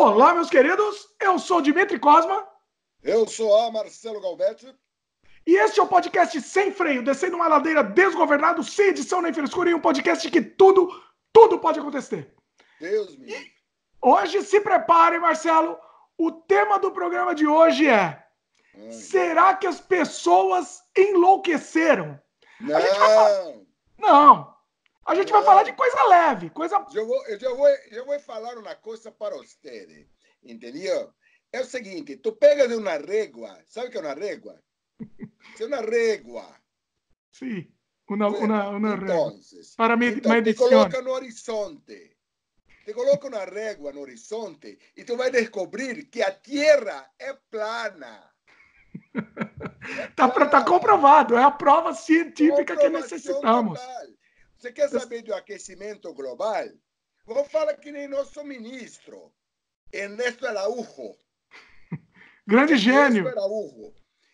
Olá, meus queridos, eu sou Dimitri Cosma. Eu sou a Marcelo Galbetti. E este é o podcast Sem Freio, descendo uma ladeira desgovernado, sem edição nem frescura, e um podcast que tudo pode acontecer. Deus me livre. Hoje, se preparem, Marcelo, o tema do programa de hoje é: será que as pessoas enlouqueceram? Não. A gente vai falar de coisa leve, coisa... Eu vou falar uma coisa para você, entendeu? É o seguinte, tu pega de uma régua, sabe o que é uma régua? É uma régua. Sim, uma régua. Para te coloca no horizonte. Te coloca uma régua no horizonte e tu vai descobrir que a Terra é plana. Tá comprovado, é a prova científica que necessitamos. Total. Você quer saber do aquecimento global? Vou falar que nem nosso ministro, Ernesto Araújo. Grande gênio.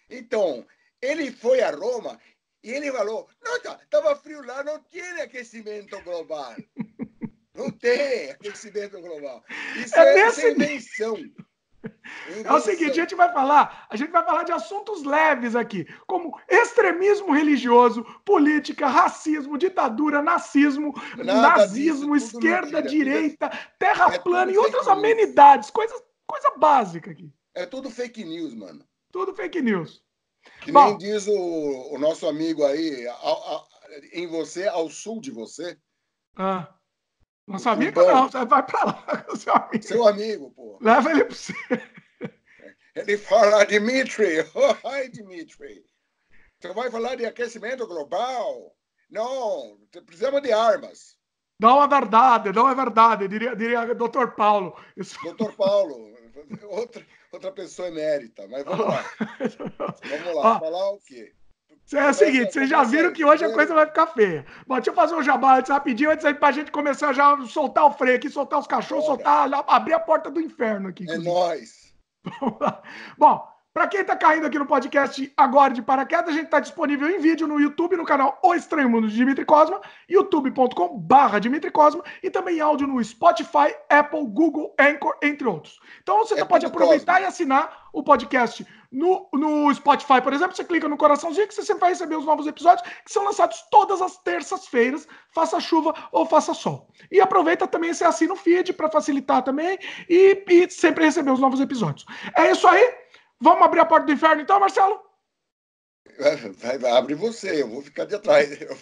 Então, ele foi a Roma e ele falou, não, estava frio lá, não tem aquecimento global. Não tem aquecimento global. Isso é invenção. É o seguinte, a gente vai falar de assuntos leves aqui, como extremismo religioso, política, racismo, ditadura, nazismo, esquerda, direita, terra plana e outras amenidades, coisa básica aqui. É tudo fake news, mano. Tudo fake news. Que nem diz o nosso amigo aí, em você, ao sul de você. Nosso amigo não, você vai pra lá com o seu amigo. Seu amigo, pô. Leva ele pra você. Ele fala, Dimitri, ai, Dimitri, você vai falar de aquecimento global? Não, precisamos de armas. Não é verdade, diria Dr. Paulo. Dr. Paulo, outra pessoa emérita, mas vamos lá. Vamos lá, falar o quê? É o seguinte, vocês já viram que hoje a coisa vai ficar feia. Bom, deixa eu fazer um jabá antes, rapidinho, antes aí pra gente começar já a soltar o freio aqui, soltar os cachorros, abrir a porta do inferno aqui. É nóis. Bom, para quem tá caindo aqui no podcast agora de paraquedas, a gente tá disponível em vídeo no YouTube, no canal O Estranho Mundo de Dimitri Cosma, youtube.com/Dimitri Cosma, e também em áudio no Spotify, Apple, Google, Anchor, entre outros. Então você pode aproveitar Cosma e assinar o podcast no Spotify, por exemplo. Você clica no coraçãozinho que você sempre vai receber os novos episódios que são lançados todas as terças-feiras, faça chuva ou faça sol. E aproveita também, você assina o feed para facilitar também e sempre receber os novos episódios. É isso aí. Vamos abrir a porta do inferno então, Marcelo? Abre você, eu vou ficar de trás. Eu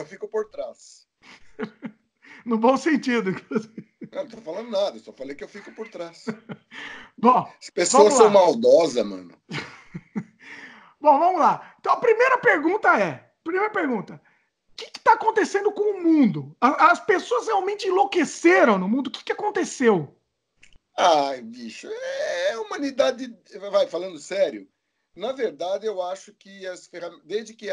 fico por trás. No bom sentido, inclusive. Não tô falando nada, só falei que eu fico por trás. Bom, as pessoas são maldosas, mano. Bom, vamos lá. Então, a primeira pergunta: o que está acontecendo com o mundo? As pessoas realmente enlouqueceram no mundo? O que aconteceu? Ai, bicho, a humanidade... Vai, falando sério, na verdade, eu acho que as ferramentas... Desde que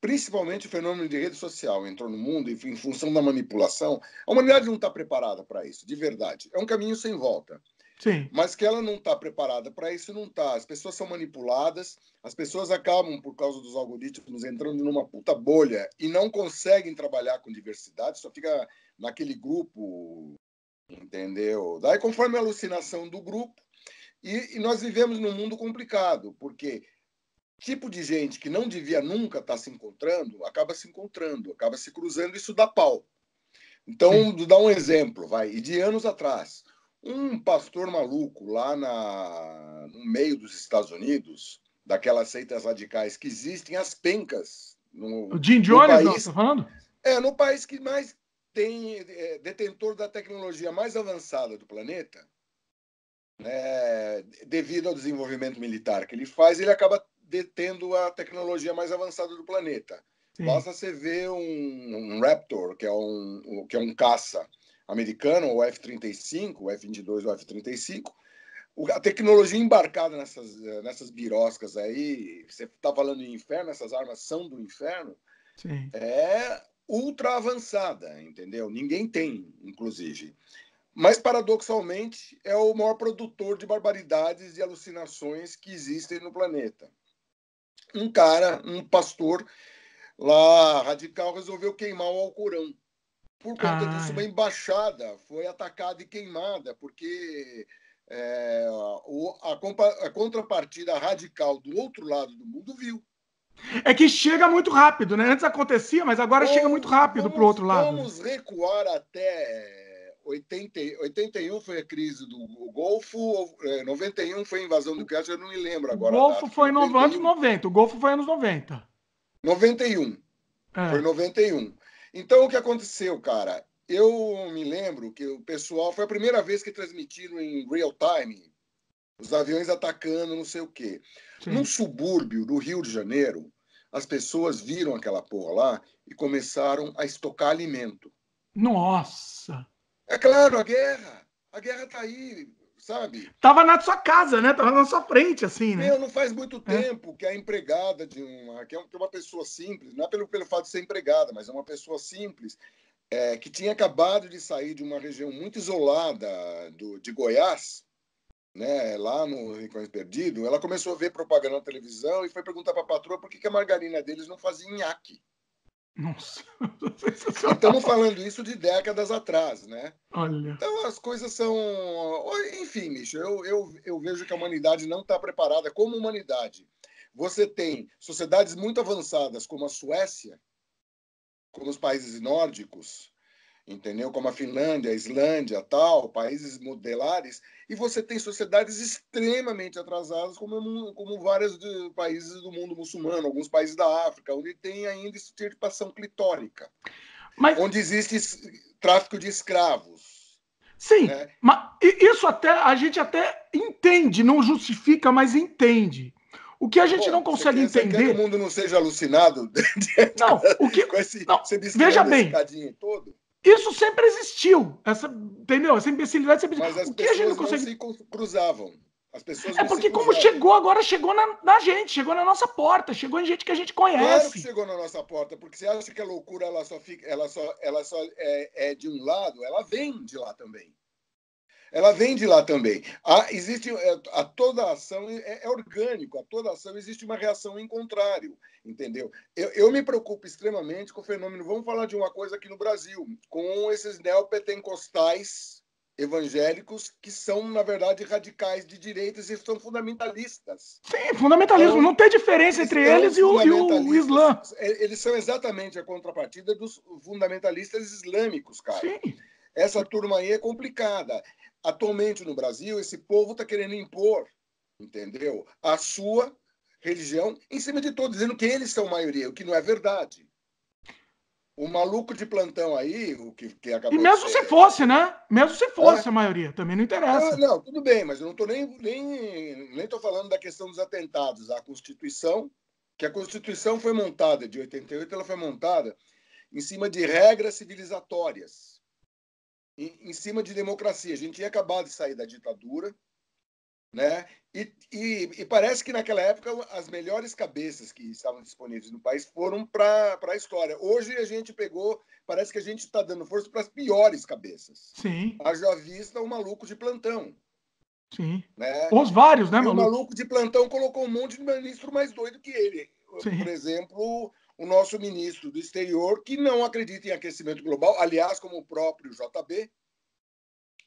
principalmente o fenômeno de rede social entrou no mundo em função da manipulação, a humanidade não está preparada para isso, de verdade. É um caminho sem volta. Sim. Mas que ela não está preparada para isso, não está. As pessoas são manipuladas, as pessoas acabam, por causa dos algoritmos, entrando numa puta bolha e não conseguem trabalhar com diversidade, só fica naquele grupo, entendeu? Daí, conforme a alucinação do grupo, e nós vivemos num mundo complicado, porque tipo de gente que não devia nunca estar se encontrando, acaba se encontrando, acaba se cruzando, isso dá pau. Então, vou dar um exemplo, e de anos atrás, um pastor maluco lá no meio dos Estados Unidos, daquelas seitas radicais que existem, as pencas. O Jim Jones, não, tá falando? No país que mais tem detentor da tecnologia mais avançada do planeta, devido ao desenvolvimento militar que ele faz, ele acaba detendo a tecnologia mais avançada do planeta. Sim. Basta você ver um Raptor, que é um caça americano, o F-35, o F-22 ou o F-35, a tecnologia embarcada nessas biroscas aí, você está falando em inferno, essas armas são do inferno, sim, é ultra avançada, entendeu? Ninguém tem, inclusive. Mas, paradoxalmente, é o maior produtor de barbaridades e alucinações que existem no planeta. Um pastor lá radical, resolveu queimar o Alcorão. Por conta disso, uma embaixada foi atacada e queimada, porque a contrapartida radical do outro lado do mundo viu. É que chega muito rápido, né? Antes acontecia, mas agora chega muito rápido para o outro lado. Vamos recuar até 81 foi a crise do Golfo, 91 foi a invasão do Kuwait, eu não me lembro agora. O Golfo foi anos 90. O Golfo foi anos 90. 91. Foi 91. Então, o que aconteceu, cara? Eu me lembro que o pessoal... Foi a primeira vez que transmitiram em real time os aviões atacando não sei o quê. Sim. Num subúrbio do Rio de Janeiro, as pessoas viram aquela porra lá e começaram a estocar alimento. Nossa! É claro, a guerra tá aí, sabe? Tava na sua casa, né? Tava na sua frente, assim, né? Não faz muito tempo que a empregada que é uma pessoa simples, não é pelo fato de ser empregada, mas é uma pessoa simples, que tinha acabado de sair de uma região muito isolada de Goiás, né, lá no Rincões Perdido, ela começou a ver propaganda na televisão e foi perguntar para a patroa por que a margarina deles não fazia nhaque. Nossa! E estamos falando isso de décadas atrás, né? Olha. Então as coisas são... Enfim, Micho, eu vejo que a humanidade não está preparada como humanidade. Você tem sociedades muito avançadas como a Suécia, como os países nórdicos, entendeu? Como a Finlândia, a Islândia, tal, países modelares, e você tem sociedades extremamente atrasadas, como vários países do mundo muçulmano, alguns países da África, onde tem ainda extirpação clitórica, onde existe tráfico de escravos. Sim, né? Mas isso a gente até entende, não justifica, mas entende. O que a gente não consegue entender... Você quer que o mundo não seja alucinado? Não, o que... com esse veja bem, todo? Isso sempre existiu, entendeu? Essa imbecilidade sempre existiu. Mas as pessoas não se cruzavam. As pessoas não porque como chegou agora, chegou na gente, chegou na nossa porta, chegou em gente que a gente conhece. Claro que chegou na nossa porta, porque você acha que a loucura ela só é de um lado, ela vem de lá também. Ela vem de lá também. Existe a toda ação é orgânico, a toda ação existe uma reação em contrário, entendeu? Eu me preocupo extremamente com o fenômeno. Vamos falar de uma coisa aqui no Brasil, com esses neopentecostais evangélicos que são, na verdade, radicais de direitas e são fundamentalistas. Sim, fundamentalismo. Então, não tem diferença entre eles e o Islã. Eles são exatamente a contrapartida dos fundamentalistas islâmicos, cara. Sim. Essa turma aí é complicada. Atualmente no Brasil, esse povo está querendo impor, entendeu? A sua religião em cima de todos, dizendo que eles são maioria, o que não é verdade. O maluco de plantão aí, o que acabou. E mesmo se fosse, né? Mesmo se fosse a maioria, também não interessa. Não, tudo bem, mas eu não estou nem tô falando da questão dos atentados à Constituição, que a Constituição foi montada de 88, ela foi montada em cima de regras civilizatórias. Em cima de democracia. A gente tinha acabado de sair da ditadura, né? E parece que naquela época as melhores cabeças que estavam disponíveis no país foram para a história. Hoje a gente parece que a gente está dando força para as piores cabeças. Sim. Haja vista o maluco de plantão. Sim. Né? Os vários, né, maluco? O maluco de plantão colocou um monte de ministro mais doido que ele. Sim. Por exemplo, o nosso ministro do exterior, que não acredita em aquecimento global, aliás, como o próprio JB,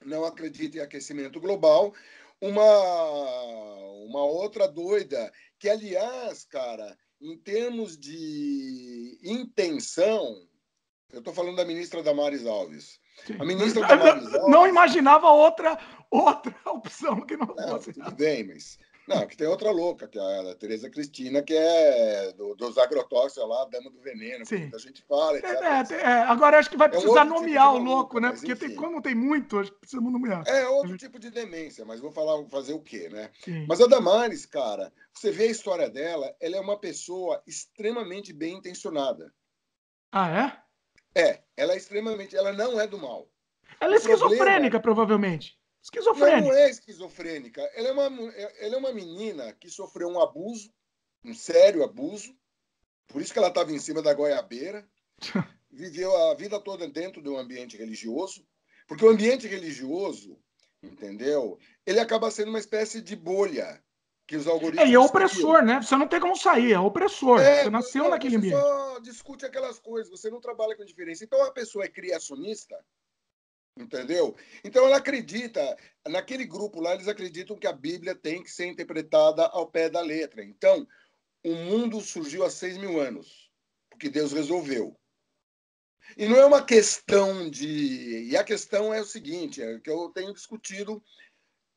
não acredita em aquecimento global. Uma outra doida, que, aliás, cara, em termos de intenção, eu estou falando da ministra Damares Alves. Sim. A ministra Damares Alves... Não imaginava outra opção que não fosse. Tudo bem, mas... Não, que tem outra louca, que é a Tereza Cristina, que é dos agrotóxicos lá, a dama do veneno, que muita gente fala, etc. Agora acho que vai precisar nomear o louco, né? Porque enfim. como tem muito, acho que precisamos nomear. É outro tipo de demência, mas vou fazer o quê, né? Sim. Mas a Damares, cara, você vê a história dela, ela é uma pessoa extremamente bem intencionada. Ah, é? Ela é extremamente... Ela não é do mal. Ela é esquizofrênica, provavelmente. Esquizofrênica. Não é esquizofrênica. Ela é uma menina que sofreu um abuso, um sério abuso, por isso que ela estava em cima da goiabeira, viveu a vida toda dentro de um ambiente religioso, porque o ambiente religioso, entendeu? Ele acaba sendo uma espécie de bolha, que os E é algoritmos opressor, criam. né? Você não tem como sair, é opressor. Você nasceu Não, naquele você ambiente. só discute aquelas coisas, você não trabalha com diferença. Então a pessoa é criacionista, entendeu? Então ela acredita, naquele grupo lá, eles acreditam que a Bíblia tem que ser interpretada ao pé da letra. Então, o mundo surgiu há 6.000 anos, porque Deus resolveu. E não é uma questão de. E a questão é o seguinte: é que eu tenho discutido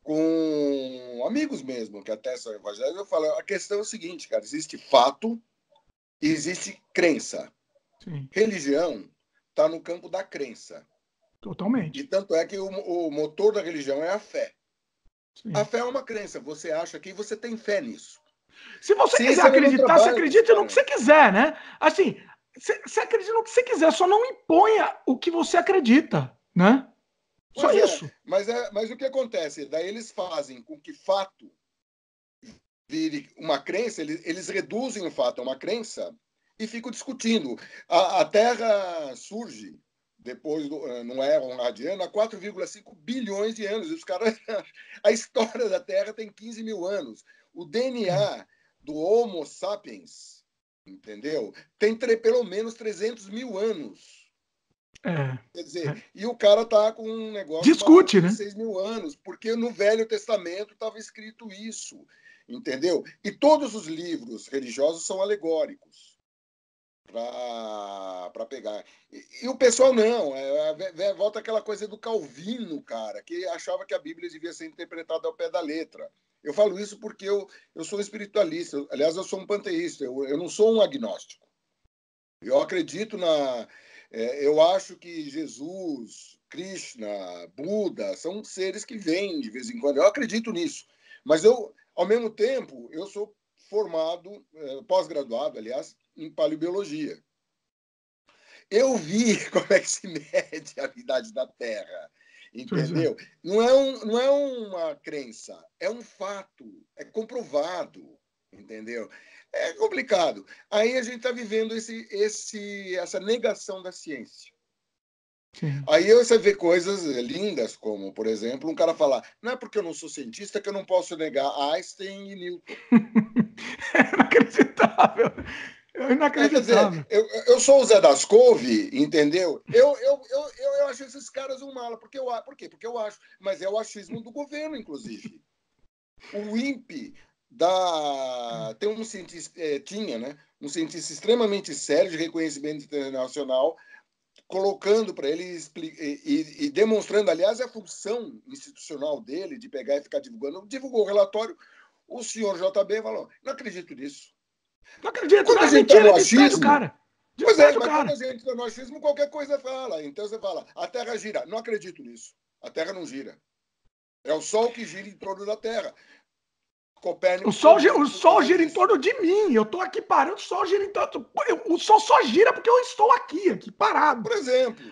com amigos mesmo, que até são evangélicos, eu falo, a questão é o seguinte, cara, existe fato e existe crença. Sim, Religião está no campo da crença. E totalmente. tanto é que o motor da religião é a fé. A Sim. fé é uma crença, você acha que você tem fé nisso. Se você quiser Ciência ela não acreditar, você trabalha com esse acredita no que você parâmetro. quiser, né? Assim, você acredita no que você quiser, só não imponha o que você acredita, né? Só Pois é, isso. mas o que acontece? Daí eles fazem com que fato vire uma crença, eles reduzem o fato a uma crença e ficam discutindo. A Terra surge depois não era um radiano, há 4,5 bilhões de anos. E os caras, a história da Terra tem 15 mil anos. O DNA do Homo sapiens, entendeu? Tem pelo menos 300 mil anos. É, Quer dizer, é. e o cara tá com um negócio maluco Discute, de né? 6 mil anos, porque no Velho Testamento estava escrito isso, entendeu? E todos os livros religiosos são alegóricos para pegar. E o pessoal não, volta aquela coisa do Calvino, cara, que achava que a Bíblia devia ser interpretada ao pé da letra. Eu falo isso porque eu sou espiritualista, aliás, eu sou um panteísta, eu não sou um agnóstico. Eu acredito na. Eu acho que Jesus, Krishna, Buda são seres que vêm de vez em quando. Eu acredito nisso. Mas eu, ao mesmo tempo, eu sou formado, pós-graduado, aliás, em paleobiologia. Eu vi como é que se mede a idade da Terra, Pois é. entendeu? Não é uma crença, é um fato, é comprovado, entendeu? É complicado. Aí a gente está vivendo essa negação da ciência. Sim. Aí você vê coisas lindas, como, por exemplo, um cara falar, não é porque eu não sou cientista que eu não posso negar Einstein e Newton. É inacreditável. É Quer inacreditável. dizer, eu sou o Zé das Couve, entendeu? Eu acho esses caras um mala. Por quê? Porque eu acho. Mas é o achismo do governo, inclusive. O INPE tem um cientista, tinha, né? Um cientista extremamente sério, de reconhecimento internacional, colocando para ele e demonstrando, aliás, a função institucional dele de pegar e ficar divulgando. Divulgou o relatório. O senhor JB falou: não acredito nisso. Não acredito, Quando não a é gente está mentira, no despede o achismo, cara. pois é, Despede o mas quando a cara. gente está no achismo, qualquer coisa fala. Então você fala, a Terra gira. Não acredito nisso. A Terra não gira. É o Sol que gira em torno da Terra. O Copérnico sol, provou o que por sol causa gira em disso. torno de mim. Eu tô aqui parado, o sol gira em torno. O sol só gira porque eu estou aqui parado. Por exemplo,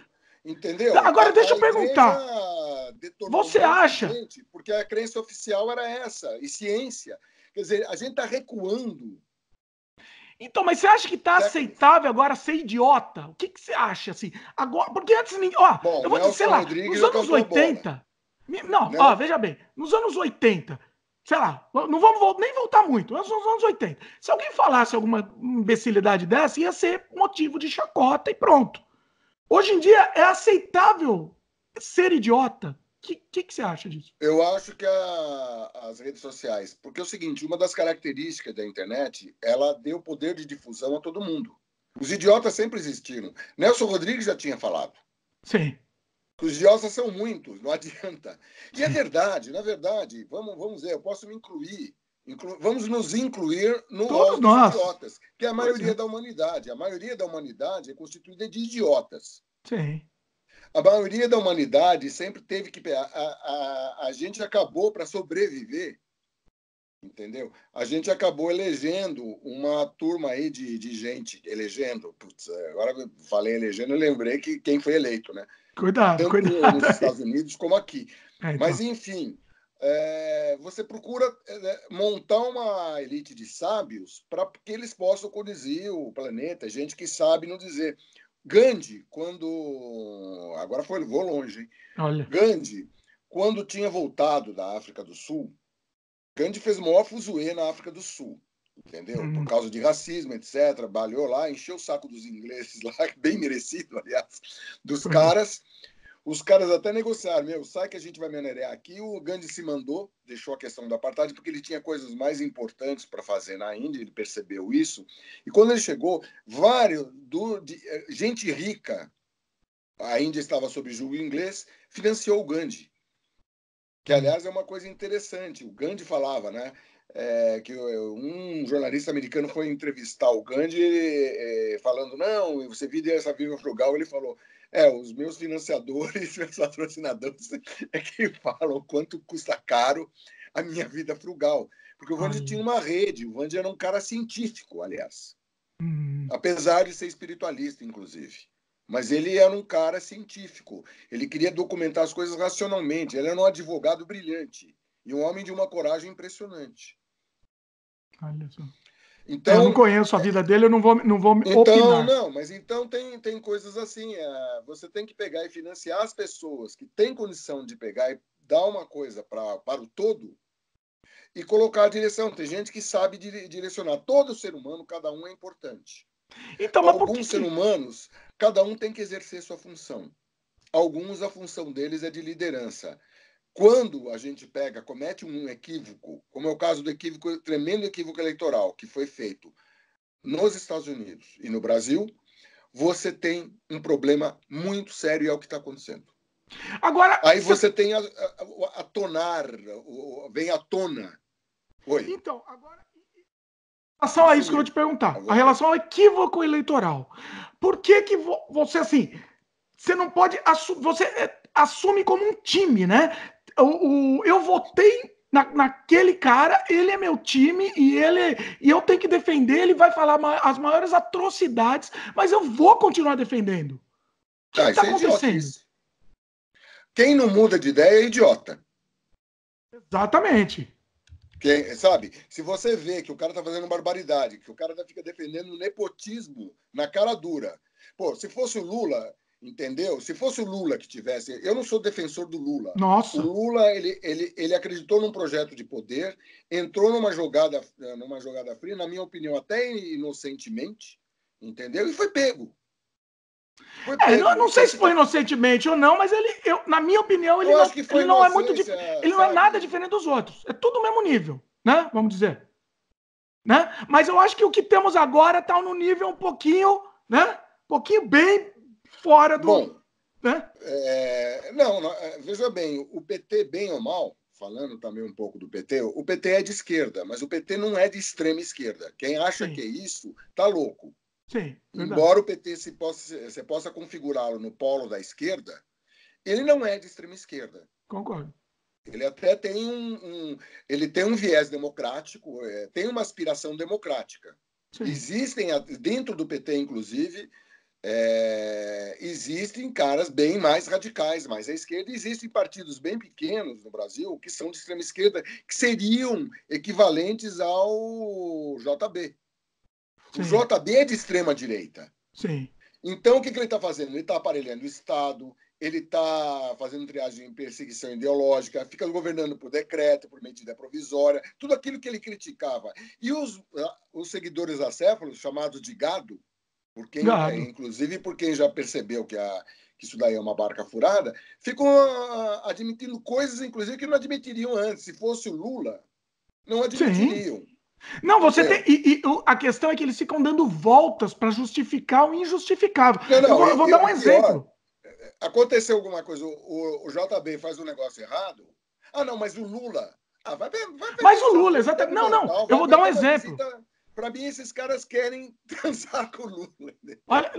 entendeu? Agora, deixa A eu igreja perguntar. detornou um Você monte de acha? gente, porque a crença oficial era essa, e ciência. Quer dizer, a gente está recuando Então, mas você acha que tá séculos. aceitável agora ser idiota? O que, que você acha, assim? Agora, porque antes ninguém. Ó, Bom, eu vou dizer, sei Nelson lá, Rodrigues nos já anos cantou a bola. 80. Não, ó, Nel... veja bem, nos anos 80, sei lá, não vamos nem voltar muito, nos anos 80. Se alguém falasse alguma imbecilidade dessa, ia ser motivo de chacota e pronto. Hoje em dia é aceitável ser idiota. O que você acha disso? Eu acho que as redes sociais, porque é o seguinte, uma das características da internet, ela deu poder de difusão a todo mundo. Os idiotas sempre existiram. Nelson Rodrigues já tinha falado. Sim, Os idiotas são muitos, não adianta. E é sim. verdade, na verdade, vamos ver, eu posso me incluir. Vamos nos incluir no Todos rol dos nós. idiotas, que é a Pois maioria é. da humanidade. A maioria da humanidade é constituída de idiotas. Sim. A maioria da humanidade sempre teve que. A gente acabou para sobreviver, entendeu? A gente acabou elegendo uma turma aí de gente, elegendo. Putz, agora eu falei elegendo, eu lembrei que quem foi eleito, né? Cuidado, Tanto cuidado nos aí. Estados Unidos como aqui. Então. Mas, enfim, você procura montar uma elite de sábios para que eles possam conduzir o planeta, gente que sabe não dizer. Gandhi, quando. Agora vou longe, hein? Olha. Gandhi, quando tinha voltado da África do Sul, Gandhi fez o maior fuzuê na África do Sul, entendeu? Por causa de racismo, etc. Trabalhou lá, encheu o saco dos ingleses lá, bem merecido, aliás, dos caras. Os caras até negociaram, sai que a gente vai minerar aqui. O Gandhi se mandou, deixou a questão do apartheid, porque ele tinha coisas mais importantes para fazer na Índia, ele percebeu isso. E quando ele chegou, gente rica, a Índia estava sob julgo inglês, financiou o Gandhi. Que, aliás, é uma coisa interessante. O Gandhi falava, né? Que um jornalista americano foi entrevistar o Gandhi falando, não, você vive essa vida frugal. Ele falou, os meus financiadores, meus patrocinadores é que falam quanto custa caro a minha vida frugal. Porque o Gandhi tinha uma rede, o Gandhi era um cara científico, aliás. Apesar de ser espiritualista, inclusive. Mas ele era um cara científico. Ele queria documentar as coisas racionalmente. Ele era um advogado brilhante e um homem de uma coragem impressionante. Olha só. Então, eu não conheço a vida dele, eu não vou opinar. Não, mas então tem coisas assim. Você tem que pegar e financiar as pessoas que têm condição de pegar e dar uma coisa para o todo e colocar a direção. Tem gente que sabe direcionar. Todo ser humano, cada um é importante. Então, alguns seres humanos, cada um tem que exercer sua função. Alguns, a função deles é de liderança. Quando a gente comete um equívoco, como é o caso do tremendo equívoco eleitoral que foi feito nos Estados Unidos e no Brasil, você tem um problema muito sério e é o que está acontecendo. Agora, aí você tem vem à tona. Oi. Então, agora, em relação a isso que eu vou te perguntar, a relação ao equívoco eleitoral. Por que você, assim, você não pode, você assume como um time, né? Eu votei naquele cara, ele é meu time e eu tenho que defender, ele vai falar as maiores atrocidades, mas eu vou continuar defendendo. O que está acontecendo? Quem não muda de ideia é idiota. Exatamente. Sabe? Se você vê que o cara tá fazendo barbaridade, que o cara fica defendendo nepotismo na cara dura. Pô, se fosse o Lula, entendeu? Se fosse o Lula que tivesse... Eu não sou defensor do Lula. Nossa. O Lula, ele acreditou num projeto de poder, entrou numa jogada fria, na minha opinião, até inocentemente, entendeu? E foi pego. Não sei se foi inocentemente ou não, mas na minha opinião, ele não é muito ele não é nada diferente dos outros. É tudo o mesmo nível, né? Vamos dizer. Né? Mas eu acho que o que temos agora está no nível um pouquinho, né? Um pouquinho bem fora do. Bom, né? Veja bem, o PT, bem ou mal, falando também um pouco do PT, o PT é de esquerda, mas o PT não é de extrema esquerda. Quem acha que é isso, tá louco. Sim, embora o PT você possa configurá-lo no polo da esquerda, ele não é de extrema esquerda. Concordo. Ele até tem ele tem um viés democrático, tem uma aspiração democrática. Sim. Existem, dentro do PT, inclusive, existem caras bem mais radicais, mais à esquerda. Existem partidos bem pequenos no Brasil que são de extrema esquerda, que seriam equivalentes ao JB. Sim. O JB é de extrema direita. Sim. Então, o que ele está fazendo? Ele está aparelhando o Estado, ele está fazendo triagem em perseguição ideológica, fica governando por decreto, por medida provisória, tudo aquilo que ele criticava. E os seguidores acéfalos, chamados de gado, inclusive por quem já percebeu que isso daí é uma barca furada, ficam admitindo coisas, inclusive, que não admitiriam antes. Se fosse o Lula, não admitiriam. Sim. Não, você tem. A questão é que eles ficam dando voltas para justificar o injustificável. Eu vou dar um exemplo. Aconteceu alguma coisa, o JB faz um negócio errado. Não, mas o Lula. Vai mas o Lula, exatamente. Não, eu vou dar um exemplo. Para mim, esses caras querem transar com o Lula. Olha,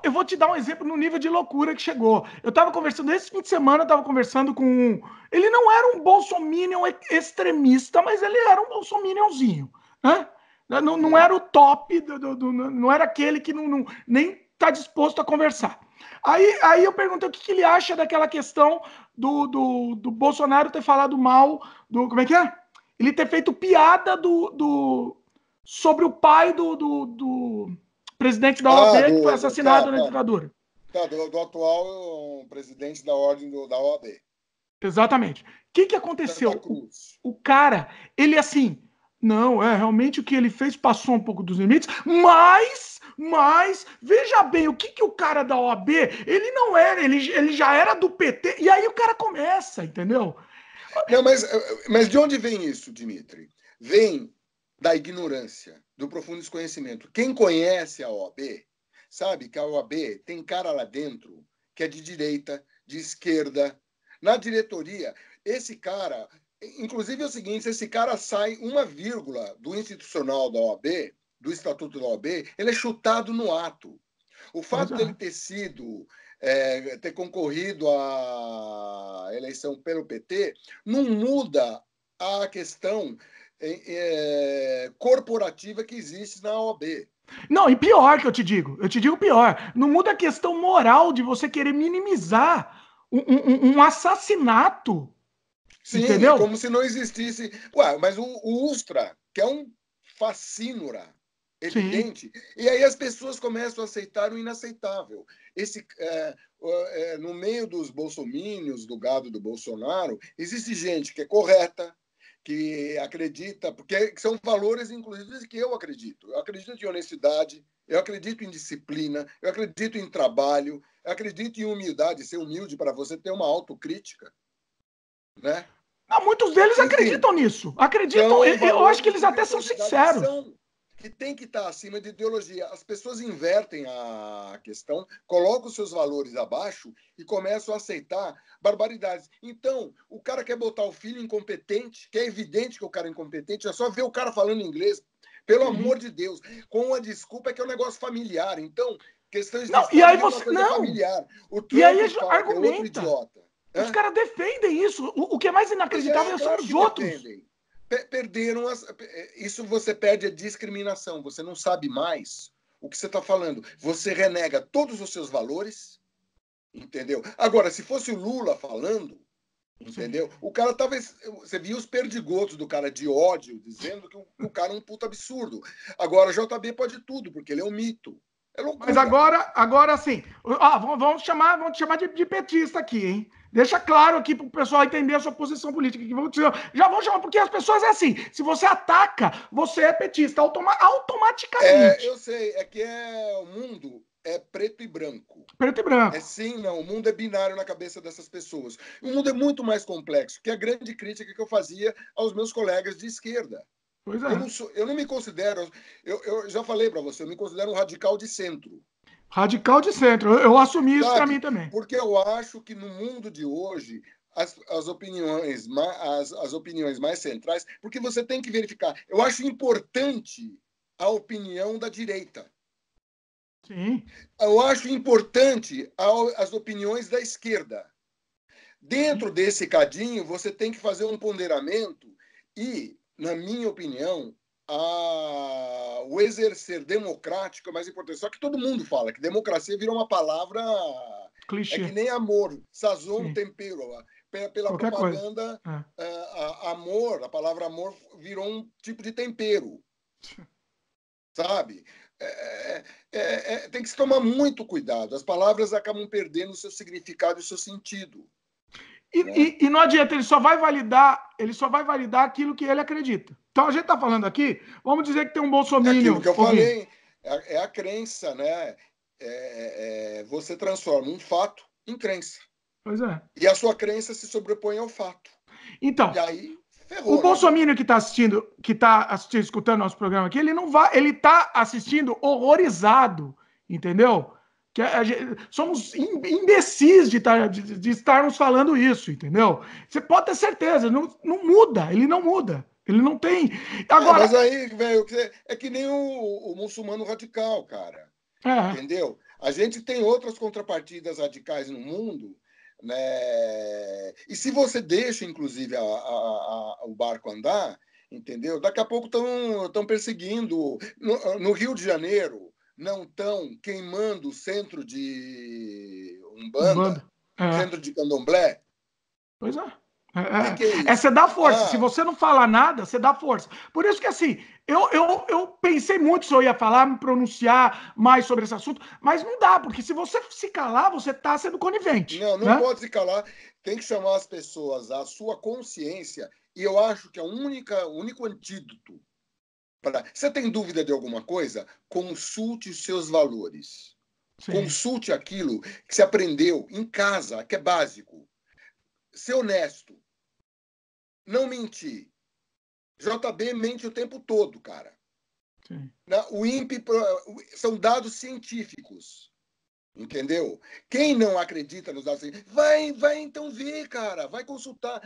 eu vou te dar um exemplo no nível de loucura que chegou. Eu estava conversando, esse fim de semana, eu estava conversando com ele não era um bolsominion extremista, mas ele era um bolsominionzinho, né? Não era o top, não era aquele que nem está disposto a conversar. Aí eu perguntei o que ele acha daquela questão do Bolsonaro ter falado mal como é que é? Ele ter feito piada sobre o pai do presidente da OAB que foi assassinado na ditadura. Do atual presidente da ordem da OAB. Exatamente. O que aconteceu? O cara, ele assim, não, realmente o que ele fez passou um pouco dos limites, mas veja bem, o que o cara da OAB, ele não era, ele já era do PT, e aí o cara começa, entendeu? Não, mas de onde vem isso, Dimitri? Vem da ignorância, do profundo desconhecimento. Quem conhece a OAB sabe que a OAB tem cara lá dentro que é de direita, de esquerda. Na diretoria, esse cara, inclusive é o seguinte, esse cara sai uma vírgula do institucional da OAB, do estatuto da OAB, ele é chutado no ato. O fato dele ter sido, ter concorrido à eleição pelo PT, não muda a questão corporativa que existe na OAB. Não, e pior que eu te digo pior, não muda a questão moral de você querer minimizar um assassinato. Sim, entendeu? Como se não existisse. Ué, mas o Ustra, que é um facínora evidente, sim. E aí as pessoas começam a aceitar o inaceitável. No meio dos bolsomínios, do gado do Bolsonaro, existe gente que é correta, que acredita, porque são valores, inclusive, que eu acredito. Eu acredito em honestidade, eu acredito em disciplina, eu acredito em trabalho, eu acredito em humildade, ser humilde para você ter uma autocrítica. Né? Não, muitos deles acreditam nisso. Acreditam. Eu acho que eles até são sinceros. Que tem que estar acima de ideologia. As pessoas invertem a questão, colocam os seus valores abaixo e começam a aceitar barbaridades. Então, o cara quer botar o filho incompetente, que é evidente que o cara é incompetente, é só ver o cara falando inglês. Pelo amor de Deus. Com a desculpa que é um negócio familiar. Então, questões de Estado é uma coisa familiar. O Trump e aí fala que é outro idiota. Os caras defendem isso. O que é mais inacreditável são os outros. Defendem. Perderam isso, você perde a discriminação. Você não sabe mais o que você está falando. Você renega todos os seus valores, entendeu? Agora, se fosse o Lula falando, entendeu? Sim. O cara tava. Você via os perdigotos do cara de ódio, dizendo que o cara é um puto absurdo. Agora, JB pode tudo, porque ele é um mito. É loucura. Mas agora sim. Vamos chamar de petista aqui, hein? Deixa claro aqui para o pessoal entender a sua posição política. Já vão chamar, porque as pessoas é assim: se você ataca, você é petista automaticamente. Eu sei, é que o mundo é preto e branco. Preto e branco. Sim, não. O mundo é binário na cabeça dessas pessoas. O mundo é muito mais complexo, que é a grande crítica que eu fazia aos meus colegas de esquerda. Pois é. Eu não me considero. Eu já falei para você, eu me considero um radical de centro. Radical de centro. Eu assumi isso para mim também. Porque eu acho que no mundo de hoje, as opiniões mais centrais, porque você tem que verificar. Eu acho importante a opinião da direita. Sim. Eu acho importante as opiniões da esquerda. Dentro desse cadinho, você tem que fazer um ponderamento e, na minha opinião, o exercer democrático é mais importante. Só que todo mundo fala que democracia virou uma palavra clichê. É que nem amor, sazon, tempero. Pela qualquer propaganda, amor, a palavra amor virou um tipo de tempero. Sabe? Tem que se tomar muito cuidado. As palavras acabam perdendo o seu significado e o seu sentido. E não adianta, ele só vai validar aquilo que ele acredita. Então a gente está falando aqui, vamos dizer que tem um bolsominion. É aquilo que eu falei, é a crença, né? Você transforma um fato em crença. Pois é. E a sua crença se sobrepõe ao fato. Então, e aí, ferrou, o bolsominion que está escutando nosso programa aqui, ele está assistindo horrorizado, entendeu? Somos imbecis de estarmos falando isso, entendeu? Você pode ter certeza, não muda, ele não muda. Ele não tem. Agora, mas aí, velho, é que nem o muçulmano radical, cara. Entendeu? A gente tem outras contrapartidas radicais no mundo, né? E se você deixa, inclusive, o barco andar, entendeu? Daqui a pouco estão perseguindo. No Rio de Janeiro, não estão queimando o centro de Umbanda. Centro de Candomblé. Pois é. Que é isso? Você dá força. Se você não fala nada, você dá força. Por isso que, assim, eu pensei muito se eu ia falar, me pronunciar mais sobre esse assunto, mas não dá, porque se você se calar, você está sendo conivente. Não pode se calar. Tem que chamar as pessoas à sua consciência. E eu acho que o único antídoto para. Você tem dúvida de alguma coisa? Consulte os seus valores. Sim. Consulte aquilo que você aprendeu em casa, que é básico. Ser honesto. Não mentir. JB mente o tempo todo, cara. Sim. O INPE são dados científicos. Entendeu? Quem não acredita nos dados científicos, vai então ver, cara. Vai consultar.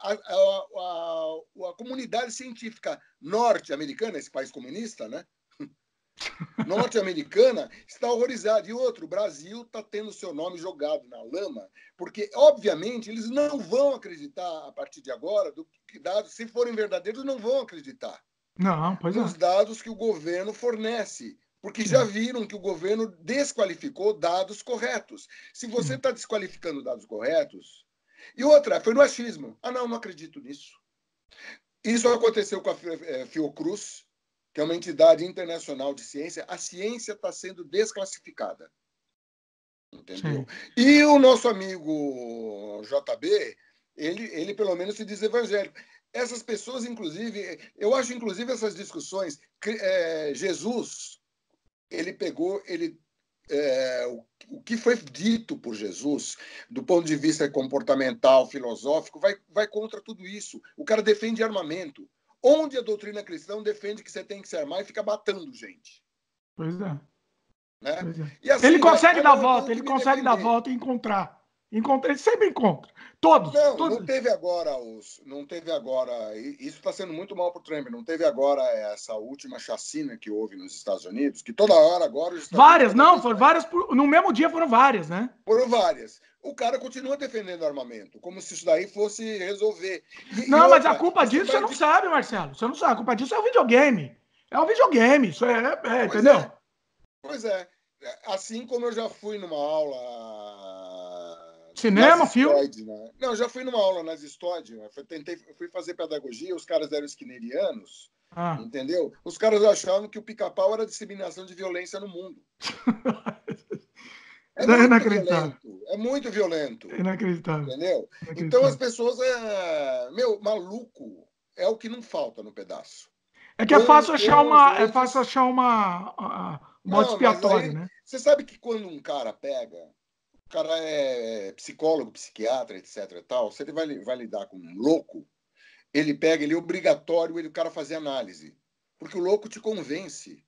A comunidade científica norte-americana, esse país comunista, né? Norte-americana, está horrorizada. E outro, o Brasil está tendo seu nome jogado na lama, porque, obviamente, eles não vão acreditar a partir de agora, dados, se forem verdadeiros, não vão acreditar Não, pois nos dados que o governo fornece, porque já viram que o governo desqualificou dados corretos. Se você está desqualificando dados corretos... E outra, foi no achismo. Não acredito nisso. Isso aconteceu com a Fiocruz, que é uma entidade internacional de ciência. A ciência está sendo desclassificada. Entendeu? Sim. E o nosso amigo JB, ele pelo menos se diz evangélico. Essas pessoas, inclusive, eu acho, inclusive, essas discussões, Jesus, ele pegou, o que foi dito por Jesus, do ponto de vista comportamental, filosófico, vai contra tudo isso. O cara defende armamento. Onde a doutrina cristã defende que você tem que se armar e fica matando gente. Pois é. Né? Pois é. E assim, ele consegue dar volta, ele consegue dar volta e encontrar. Ele sempre encontra. Todos. Não teve agora isso está sendo muito mal para o Trump. Não teve agora essa última chacina que houve nos Estados Unidos, que toda hora agora os Estados várias, Unidos, não, foram várias, no mesmo dia foram várias, né? Foram várias. O cara continua defendendo armamento, como se isso daí fosse resolver. Não, mas a culpa disso você não sabe, Marcelo. Você não sabe. A culpa disso é o videogame. É um videogame. Isso entendeu? Pois é. Assim como eu já fui numa aula. Cinema, filme? Né? Não, já fui numa aula nas STOD. Fui fazer pedagogia, os caras eram skinnerianos. Entendeu? Os caras achavam que o pica-pau era disseminação de violência no mundo. É muito violento. É muito violento. Inacreditável. Entendeu? Então as pessoas. Maluco é o que não falta no pedaço. É que é fácil achar uma bode expiatório, né? Você sabe que quando um cara o cara é psicólogo, psiquiatra, etc. e tal, se ele vai lidar com um louco, ele é obrigatório o cara fazer análise. Porque o louco te convence.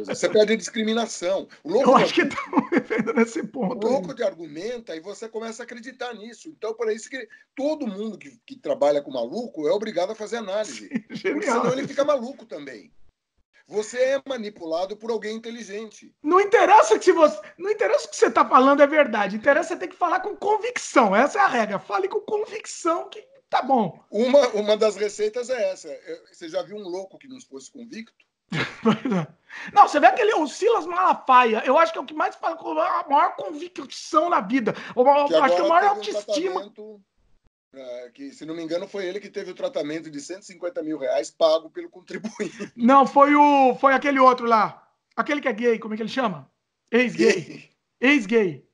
Você perde a discriminação. Eu acho que estão vivendo nesse ponto. O louco te argumenta e você começa a acreditar nisso. Então, por isso que todo mundo que trabalha com maluco é obrigado a fazer análise. Sim, porque senão ele fica maluco também. Você é manipulado por alguém inteligente. Não interessa que o que você está falando é verdade. Interessa você ter que falar com convicção. Essa é a regra. Fale com convicção que tá bom. Uma das receitas é essa. Você já viu um louco que não fosse convicto? Não, você vê o Silas Malafaia, eu acho que é o que mais fala com a maior convicção na vida. Acho que a maior autoestima. Que, se não me engano, foi ele que teve o tratamento de R$150 mil pago pelo contribuinte. Não, foi aquele outro lá. Aquele que é gay, como é que ele chama? Ex-gay. Ex-gay.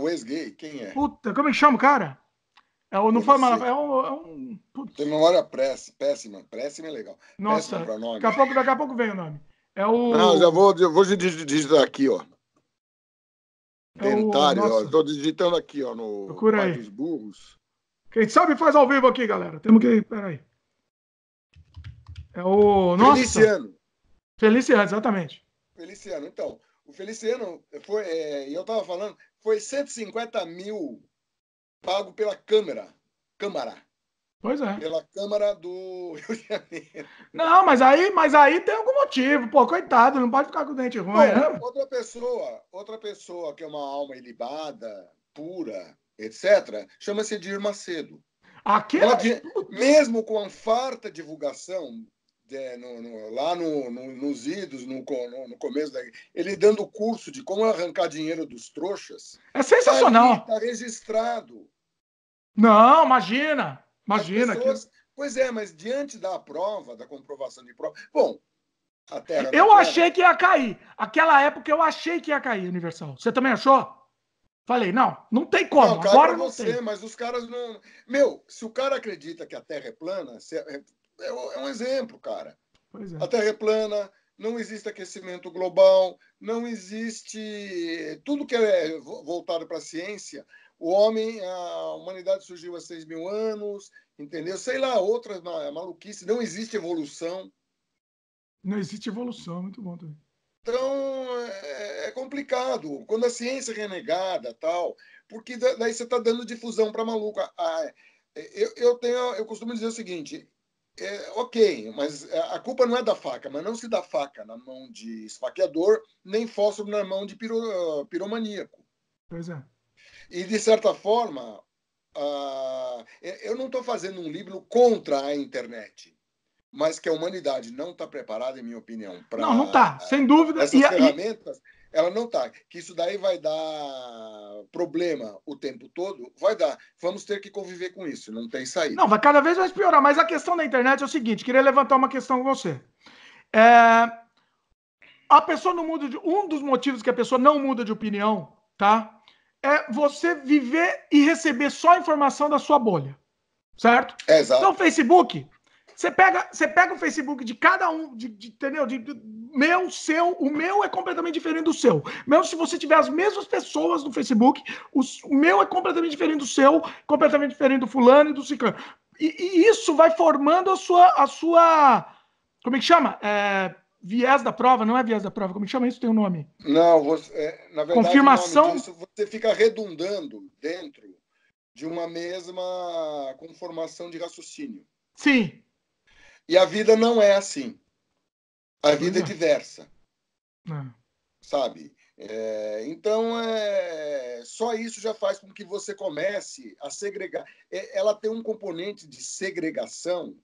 O ex-gay? Quem é? Puta, como é que chama o cara? Não foi Malafaia, Tem memória péssima. Péssima é legal. Nossa, daqui a pouco vem o nome. Não, já vou digitar aqui, ó. Dentário, ó. Estou digitando aqui, ó, no Procura aí. dos burros. Quem sabe faz ao vivo aqui, galera. Temos que... Peraí. Nossa. Feliciano, exatamente. Feliciano. Então, o Feliciano foi... eu estava falando, foi 150 mil pago pela Câmara. Pois é. Pela Câmara do Rio de Janeiro. Não, mas aí tem algum motivo. Pô, coitado, não pode ficar com o dente ruim. Outra pessoa que é uma alma ilibada, pura, etc., chama-se Edir Macedo. Mesmo com a farta divulgação lá nos idos, no começo ele dando curso de como arrancar dinheiro dos trouxas. É sensacional. Está registrado. Não, imagina. Imagina que. Pois é, mas diante da prova, da comprovação de prova. Bom, a Terra não é Eu plana. achei que ia cair. Aquela época eu achei que ia cair, Universal. Você também achou? Falei, não tem como. Não, cai Agora para não você, tem. mas os caras não. Meu, se o cara acredita que a Terra é plana, é um exemplo, cara. Pois é. A Terra é plana, não existe aquecimento global, não existe. Tudo que é voltado para a ciência. O homem, a humanidade surgiu há 6.000 anos, entendeu? Sei lá, outras maluquices. Não existe evolução. Não existe evolução, muito bom também. Então, é complicado. Quando a ciência é renegada, tal, porque daí você está dando difusão para maluco. Eu costumo dizer o seguinte: ok, mas a culpa não é da faca, mas não se dá faca na mão de esfaqueador, nem fósforo na mão de piromaníaco. Pois é. E, de certa forma, eu não estou fazendo um livro contra a internet, mas que a humanidade não está preparada, em minha opinião, Não para tá, sem dúvida. essas ferramentas, ela não está. Que isso daí vai dar problema o tempo todo, vai dar. Vamos ter que conviver com isso, não tem saída. Não, vai cada vez mais piorar. Mas a questão da internet é o seguinte: queria levantar uma questão com você. É, a pessoa não muda de. Um dos motivos que a pessoa não muda de opinião, tá? É você viver e receber só a informação da sua bolha. Certo? Então, o Exato. Facebook, você pega o Facebook de cada um, entendeu? Meu, seu, o meu é completamente diferente do seu. Mesmo se você tiver as mesmas pessoas no Facebook, o meu é completamente diferente do seu, completamente diferente do fulano e do ciclano. E isso vai formando a sua, como é que chama? Viés da prova, não é viés da prova, como é que chama isso? Tem um nome. Não, na verdade, o nome Confirmação. disso, você fica redundando dentro de uma mesma conformação de raciocínio. Sim. E a vida não é assim. A vida é diversa. Sabe? Então, só isso já faz com que você comece a segregar. Ela tem um componente de segregação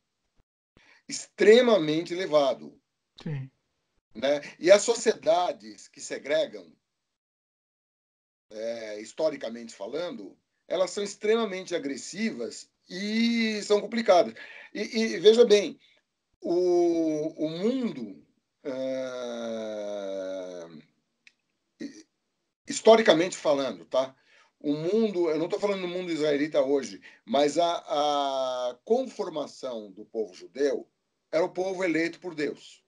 extremamente elevado. Sim. Né? E as sociedades que segregam, historicamente falando, elas são extremamente agressivas e são complicadas. E veja bem, o mundo, historicamente falando, tá? O mundo, eu não estou falando do mundo israelita hoje, mas a conformação do povo judeu era o povo eleito por Deus.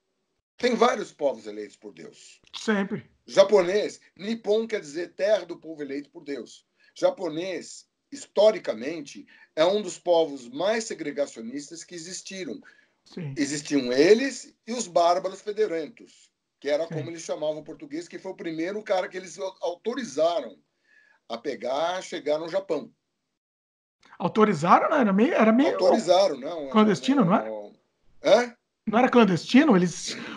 Tem vários povos eleitos por Deus. Sempre. Japonês, Nippon quer dizer terra do povo eleito por Deus. Japonês, historicamente, é um dos povos mais segregacionistas que existiram. Sim. Existiam eles e os bárbaros federentos, que era como Sim. eles chamavam o português, que foi o primeiro cara que eles autorizaram a chegar no Japão. Autorizaram, né? Era meio Autorizaram, não. clandestino, não era? Hã? Não era clandestino?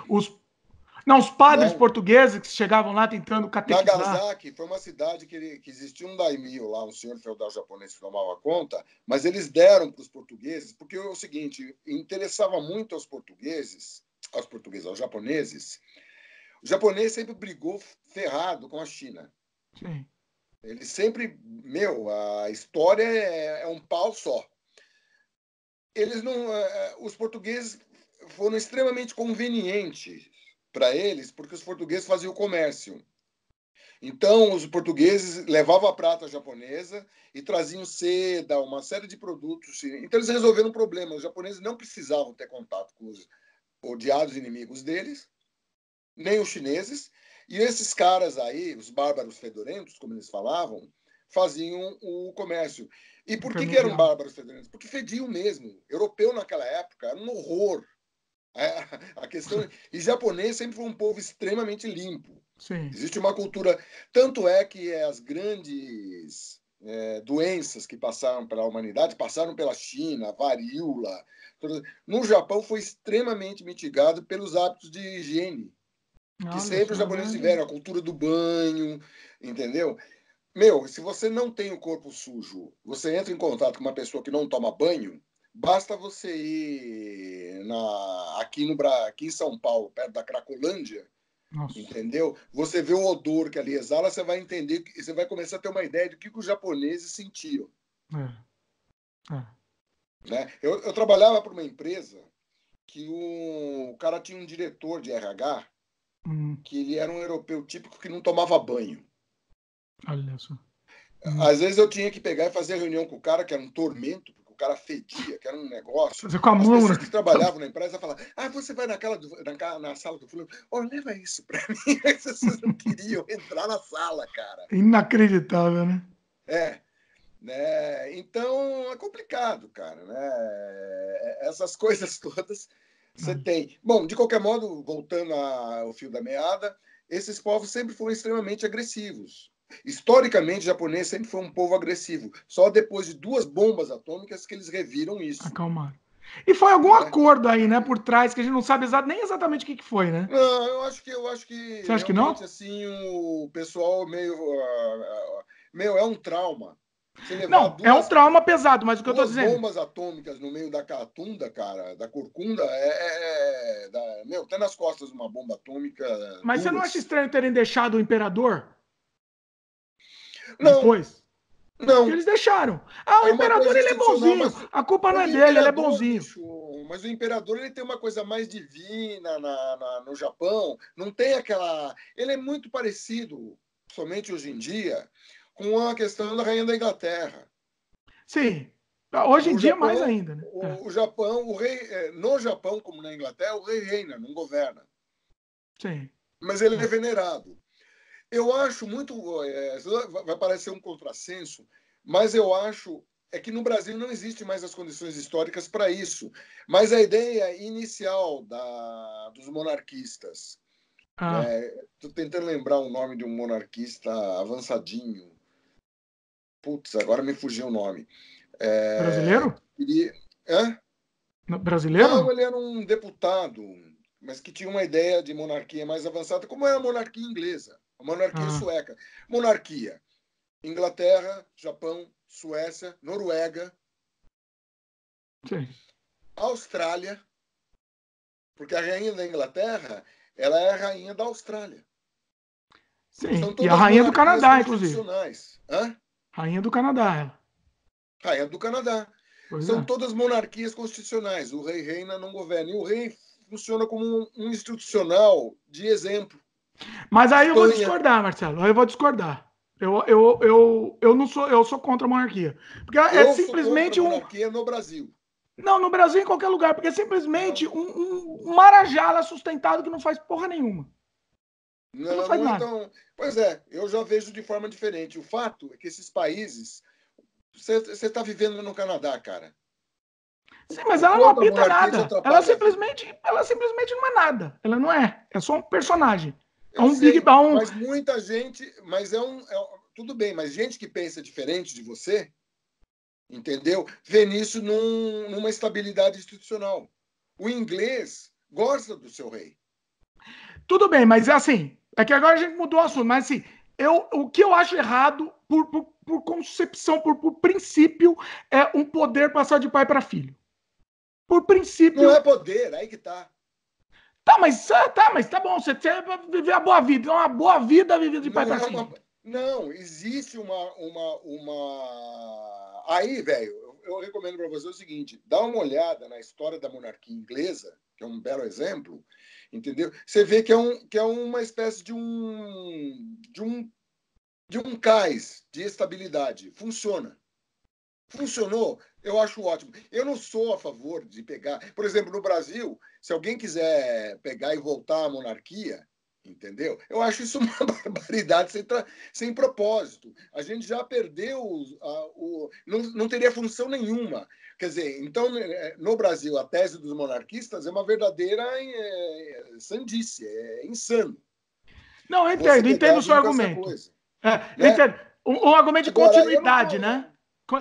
Os padres Não. portugueses que chegavam lá tentando catequizar. Nagasaki foi uma cidade que existia um daimyo lá, um senhor feudal japonês que tomava conta, mas eles deram para os portugueses, porque é o seguinte, interessava muito aos japoneses. O japonês sempre brigou ferrado com a China. Sim. Ele sempre, a história é um pau só. Eles não, os portugueses foram extremamente convenientes para eles, porque os portugueses faziam o comércio. Então, os portugueses levavam a prata japonesa e traziam seda, uma série de produtos. Então, eles resolveram um problema. Os japoneses não precisavam ter contato com os odiados inimigos deles, nem os chineses. E esses caras aí, os bárbaros fedorentos, como eles falavam, faziam o comércio. E por que eram bárbaros fedorentos? Porque fediam mesmo. Europeu, naquela época, era um horror. A questão... E japonês sempre foi um povo extremamente limpo. Sim. Existe uma cultura... Tanto é que as grandes doenças que passaram pela humanidade passaram pela China, varíola. No Japão foi extremamente mitigado pelos hábitos de higiene que sempre os japoneses tiveram, a cultura do banho, entendeu? Se você não tem o corpo sujo, você entra em contato com uma pessoa que não toma banho, basta você ir aqui em São Paulo, perto da Cracolândia, Nossa. entendeu? Você vê o odor que ali exala, você vai entender, você vai começar a ter uma ideia do que os japoneses sentiam. Né? Eu trabalhava para uma empresa que o cara tinha um diretor de RH que ele era um europeu típico que não tomava banho. Olha só. Às vezes eu tinha que pegar e fazer reunião com o cara, que era um tormento, porque o cara fedia, que era um negócio. Fazer com a As mão, pessoas né? que trabalhavam na empresa falavam, você vai na sala do fulano, leva isso para mim. As pessoas não queriam entrar na sala, cara. Inacreditável, né? Né? Então é complicado, cara. Né? Essas coisas todas você tem. Bom, de qualquer modo, voltando ao fio da meada, esses povos sempre foram extremamente agressivos. Historicamente, o japonês sempre foi um povo agressivo. Só depois de 2 bombas atômicas que eles reviram isso. Acalmaram. E foi algum acordo aí, né, por trás, que a gente não sabe nem exatamente o que foi, né? Não, eu acho que Você acha que realmente não? assim o pessoal meio é um trauma. Você levar Não, é um trauma pesado, mas o que eu tô 2 dizendo. bombas atômicas no meio da Catunda, cara, da Corcunda, até nas costas uma bomba atômica, Mas você não acha 2. estranho terem deixado o imperador Não, depois? Porque não. eles deixaram. O É uma imperador, coisa ele é institucional, bonzinho. mas A culpa não o é dele, ele é imperador, bonzinho. bicho, mas o imperador ele tem uma coisa mais divina no Japão, não tem aquela. Ele é muito parecido, somente hoje em dia, com a questão da rainha da Inglaterra. Sim. Hoje em O dia, mais Japão, ainda, né? o Japão, o rei, no Japão, como na Inglaterra, o rei reina, não governa. Sim. Mas ele é venerado. Eu acho muito. Vai parecer um contrassenso, mas eu acho que no Brasil não existe mais as condições históricas para isso. Mas a ideia inicial dos monarquistas. Estou tentando lembrar o nome de um monarquista avançadinho. Putz, agora me fugiu o nome. Brasileiro? Hã? Brasileiro, Não, não? ele era um deputado, mas que tinha uma ideia de monarquia mais avançada, como era a monarquia inglesa, a monarquia sueca. Monarquia: Inglaterra, Japão, Suécia, Noruega, Sim. Austrália, porque a rainha da Inglaterra ela é a rainha da Austrália. Sim. São E a todas rainha do monarquias Canadá, inclusive. constitucionais. Hã? Rainha do Canadá, ela. Rainha do Canadá. Pois São é. todas monarquias constitucionais. O rei reina, não governa. E o rei funciona como um institucional de exemplo. Mas aí eu vou Espanha. discordar, Marcelo. Aí eu vou discordar. Eu não sou, eu sou contra a monarquia. Porque é Eu sou contra a simplesmente um. monarquia no Brasil. Não, no Brasil, em qualquer lugar, porque é simplesmente Não, um marajala sustentado que não faz porra nenhuma. Que não não, faz não é nada. tão. Pois é, eu já vejo de forma diferente. O fato é que esses países. Você está vivendo no Canadá, cara. Sim, mas O ela não quanto a apita monarquia te nada. Ela atrapalha a vida. simplesmente, ela simplesmente não é nada. Ela não é. É só um personagem. É Eu um Big sei, Bang. mas muita gente. Mas tudo bem, mas gente que pensa diferente de você, entendeu? Vê nisso numa estabilidade institucional. O inglês gosta do seu rei. Tudo bem, mas é assim. É que agora a gente mudou o assunto, mas assim, o que eu acho errado, por concepção, por princípio, é um poder passar de pai para filho. Por Não é princípio. poder, aí que tá. Mas tá bom, você quer viver a boa vida. É uma boa vida vivida de pai Não para é filho. uma. Não, existe uma. Aí, velho, eu recomendo para você o seguinte: dá uma olhada na história da monarquia inglesa, que é um belo exemplo, entendeu? Você vê que é uma espécie de um cais de estabilidade. Funciona. Funcionou, eu acho ótimo. Eu não sou a favor de pegar. Por exemplo, no Brasil, se alguém quiser pegar e voltar à monarquia, entendeu? Eu acho isso uma barbaridade sem propósito. A gente já perdeu não teria função nenhuma. Quer dizer, então, no Brasil, a tese dos monarquistas é uma verdadeira sandice, é insano. Não, eu Você pegar entendo e o seu vir com essa argumento. coisa, Eu né? entendo. Um argumento de Agora, eu não continuidade, tô. né?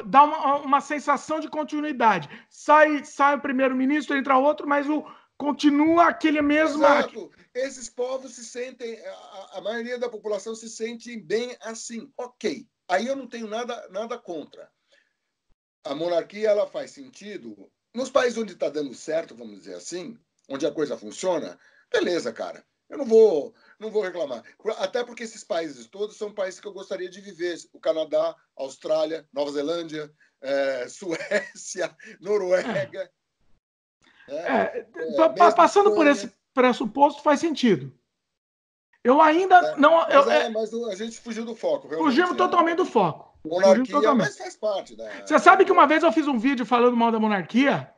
Dá uma sensação de continuidade. Sai o primeiro-ministro, entra outro, mas continua aquele mesmo. Exato. Esses povos se sentem, a maioria da população se sente bem assim. Ok. Aí eu não tenho nada contra. A monarquia ela faz sentido. Nos países onde está dando certo, vamos dizer assim, onde a coisa funciona, beleza, cara. Eu não vou reclamar. Até porque esses países todos são países que eu gostaria de viver. O Canadá, a Austrália, Nova Zelândia, Suécia, Noruega, mesmo Passando por Espanha. esse pressuposto, faz sentido. Eu ainda não. Mas a gente fugiu do foco, realmente. Fugimos totalmente do foco. Fugimos Monarquia, totalmente. mas faz parte Você sabe que uma vez eu fiz um vídeo falando mal da monarquia?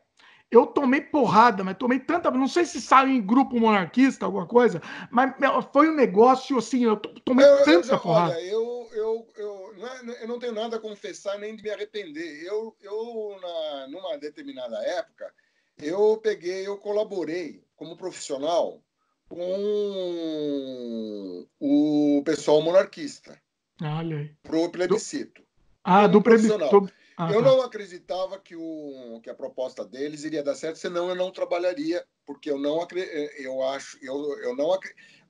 Eu tomei porrada, mas tomei tanta. Não sei se saiu em grupo monarquista, alguma coisa, mas foi um negócio assim, eu tomei tanta porrada. Olha, eu não tenho nada a confessar nem de me arrepender. Numa determinada época, eu colaborei como profissional com o pessoal monarquista Olha aí. pro plebiscito. Do Profissional. plebiscito. Eu não acreditava que a proposta deles iria dar certo, senão eu não trabalharia, porque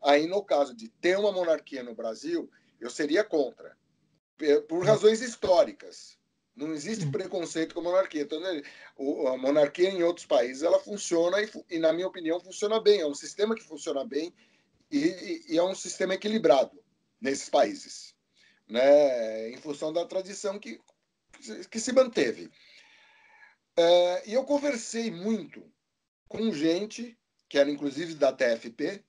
aí no caso de ter uma monarquia no Brasil, eu seria contra, por razões históricas. Não existe preconceito com a monarquia. Então, a monarquia em outros países ela funciona e, na minha opinião, funciona bem. É um sistema que funciona bem e é um sistema equilibrado nesses países, né? Em função da tradição que se manteve. E eu conversei muito com gente que era inclusive da TFP,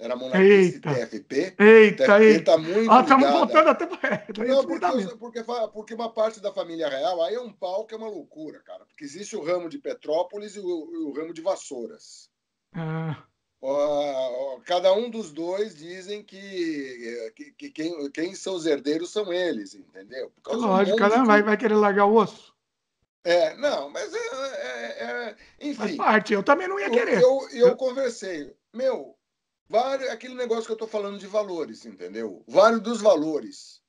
era monarquista e TFP. Eita. Está muito ligada. Estamos voltando até Não, porque uma parte da família real aí é um pau que é uma loucura, cara. Porque existe o ramo de Petrópolis e o ramo de Vassouras. Cada um dos dois dizem que quem são os herdeiros são eles, entendeu? Lógico, cada um vai querer largar o osso. Não, mas enfim. Faz parte, eu também não ia querer. Eu conversei. Aquele negócio que eu estou falando de valores, entendeu? Vários dos valores.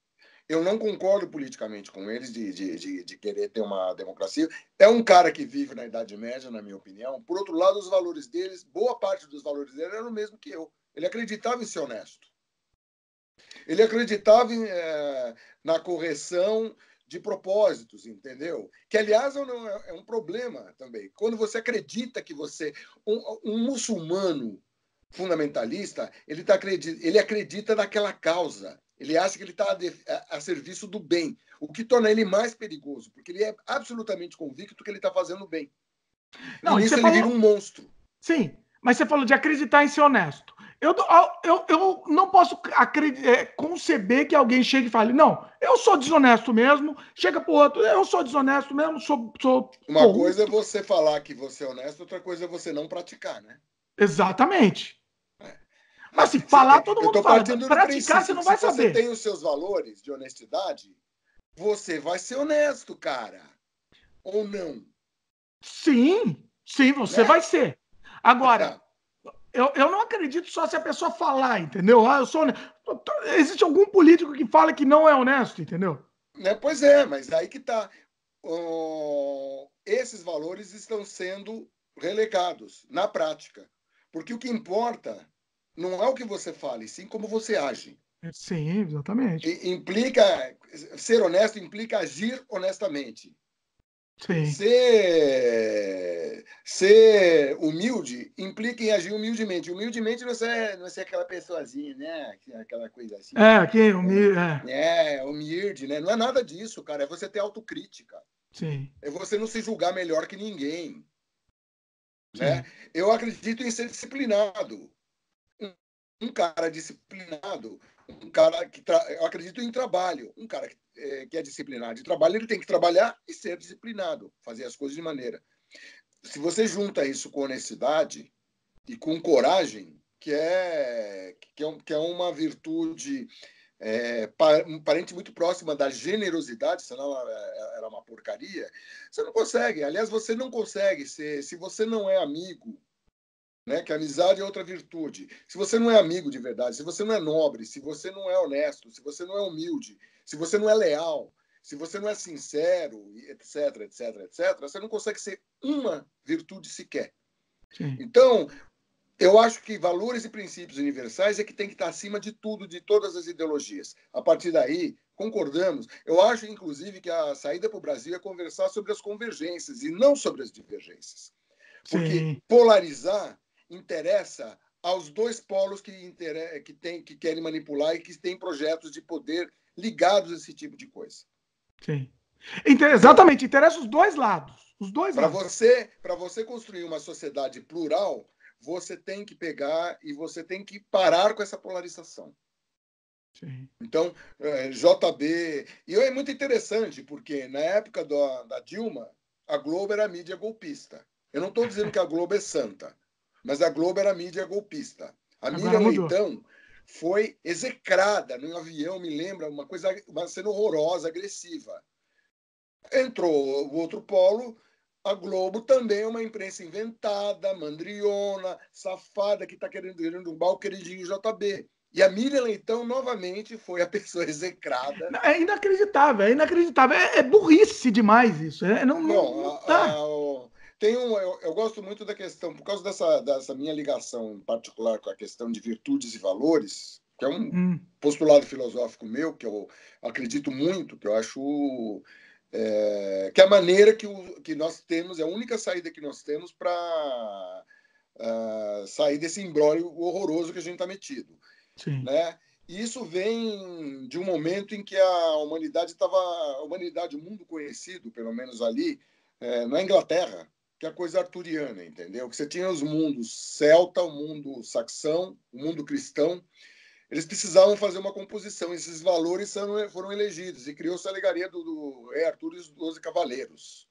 Eu não concordo politicamente com eles de querer ter uma democracia. É um cara que vive na Idade Média, na minha opinião. Por outro lado, os valores deles, boa parte dos valores dele eram o mesmo que eu. Ele acreditava em ser honesto. Ele acreditava na correção de propósitos, entendeu? Que, aliás, é um problema também. Quando você acredita que você... Um muçulmano fundamentalista, ele acredita naquela causa. Ele acha que ele está a serviço do bem, o que torna ele mais perigoso, porque ele é absolutamente convicto que ele está fazendo bem. Não, e nisso ele vira um monstro. Sim, mas você falou de acreditar em ser honesto. Eu não posso conceber que alguém chegue e fale, não, eu sou desonesto mesmo, chega pro outro, eu sou desonesto mesmo, sou Uma corrupto. Coisa é você falar que você é honesto, outra coisa é você não praticar, né? Exatamente. Mas se falar, todo mundo fala. Praticar, você não vai saber. Se você tem os seus valores de honestidade, você vai ser honesto, cara. Ou não? Sim, você vai ser. Agora, eu não acredito só se a pessoa falar, entendeu? Eu sou honesto. Existe algum político que fala que não é honesto, entendeu? Pois é, mas aí que tá. Esses valores estão sendo relegados na prática. Porque o que importa não é o que você fala, e sim como você age. Sim, exatamente. Ser honesto implica agir honestamente. Sim. Ser humilde implica em agir humildemente. Humildemente não é aquela pessoazinha, né? Aquela coisa assim. Humilde, né? Não é nada disso, cara. É você ter autocrítica. Sim. É você não se julgar melhor que ninguém. Né? Eu acredito em ser disciplinado. Um cara disciplinado, eu acredito em trabalho. Um cara que é disciplinado de trabalho, ele tem que trabalhar e ser disciplinado, fazer as coisas de maneira. Se você junta isso com honestidade e com coragem, que é uma virtude parente muito próxima da generosidade, senão ela era uma porcaria, você não consegue. Aliás, você não consegue se você não é amigo, né? Que a amizade é outra virtude. Se você não é amigo de verdade, se você não é nobre, se você não é honesto, se você não é humilde, se você não é leal, se você não é sincero, etc, etc, etc, você não consegue ser uma virtude sequer. Sim. Então, eu acho que valores e princípios universais é que tem que estar acima de tudo, de todas as ideologias. A partir daí, concordamos. Eu acho, inclusive, que a saída para o Brasil é conversar sobre as convergências e não sobre as divergências. Porque polarizar interessa aos dois polos que querem manipular e que têm projetos de poder ligados a esse tipo de coisa. Sim. Exatamente, interessa os dois lados. Os dois lados. Para você construir uma sociedade plural, você tem que pegar e você tem que parar com essa polarização. Sim. Então, JB... E é muito interessante, porque na época da Dilma, a Globo era a mídia golpista. Eu não estou dizendo que a Globo é santa, mas a Globo era a mídia golpista. A Miriam Leitão foi execrada num avião, me lembra, uma cena horrorosa, agressiva. Entrou o outro polo, a Globo também é uma imprensa inventada, mandriona, safada, que está querendo derrubar o queridinho JB. E a Miriam Leitão, novamente, foi a pessoa execrada. É inacreditável, é inacreditável. É burrice demais isso. Bom, eu gosto muito da questão, por causa dessa minha ligação em particular com a questão de virtudes e valores, que é um postulado filosófico meu, que eu acredito muito, que eu acho que a maneira que nós temos, é a única saída que nós temos para sair desse imbróglio horroroso que a gente está metido. Sim. Né? E isso vem de um momento em que a humanidade o mundo conhecido, pelo menos ali, na Inglaterra, que é a coisa arturiana, entendeu? Que você tinha os mundos celta, o mundo saxão, o mundo cristão. Eles precisavam fazer uma composição. Esses valores foram elegidos e criou-se a alegaria do Rei Arthur e os 12 cavaleiros.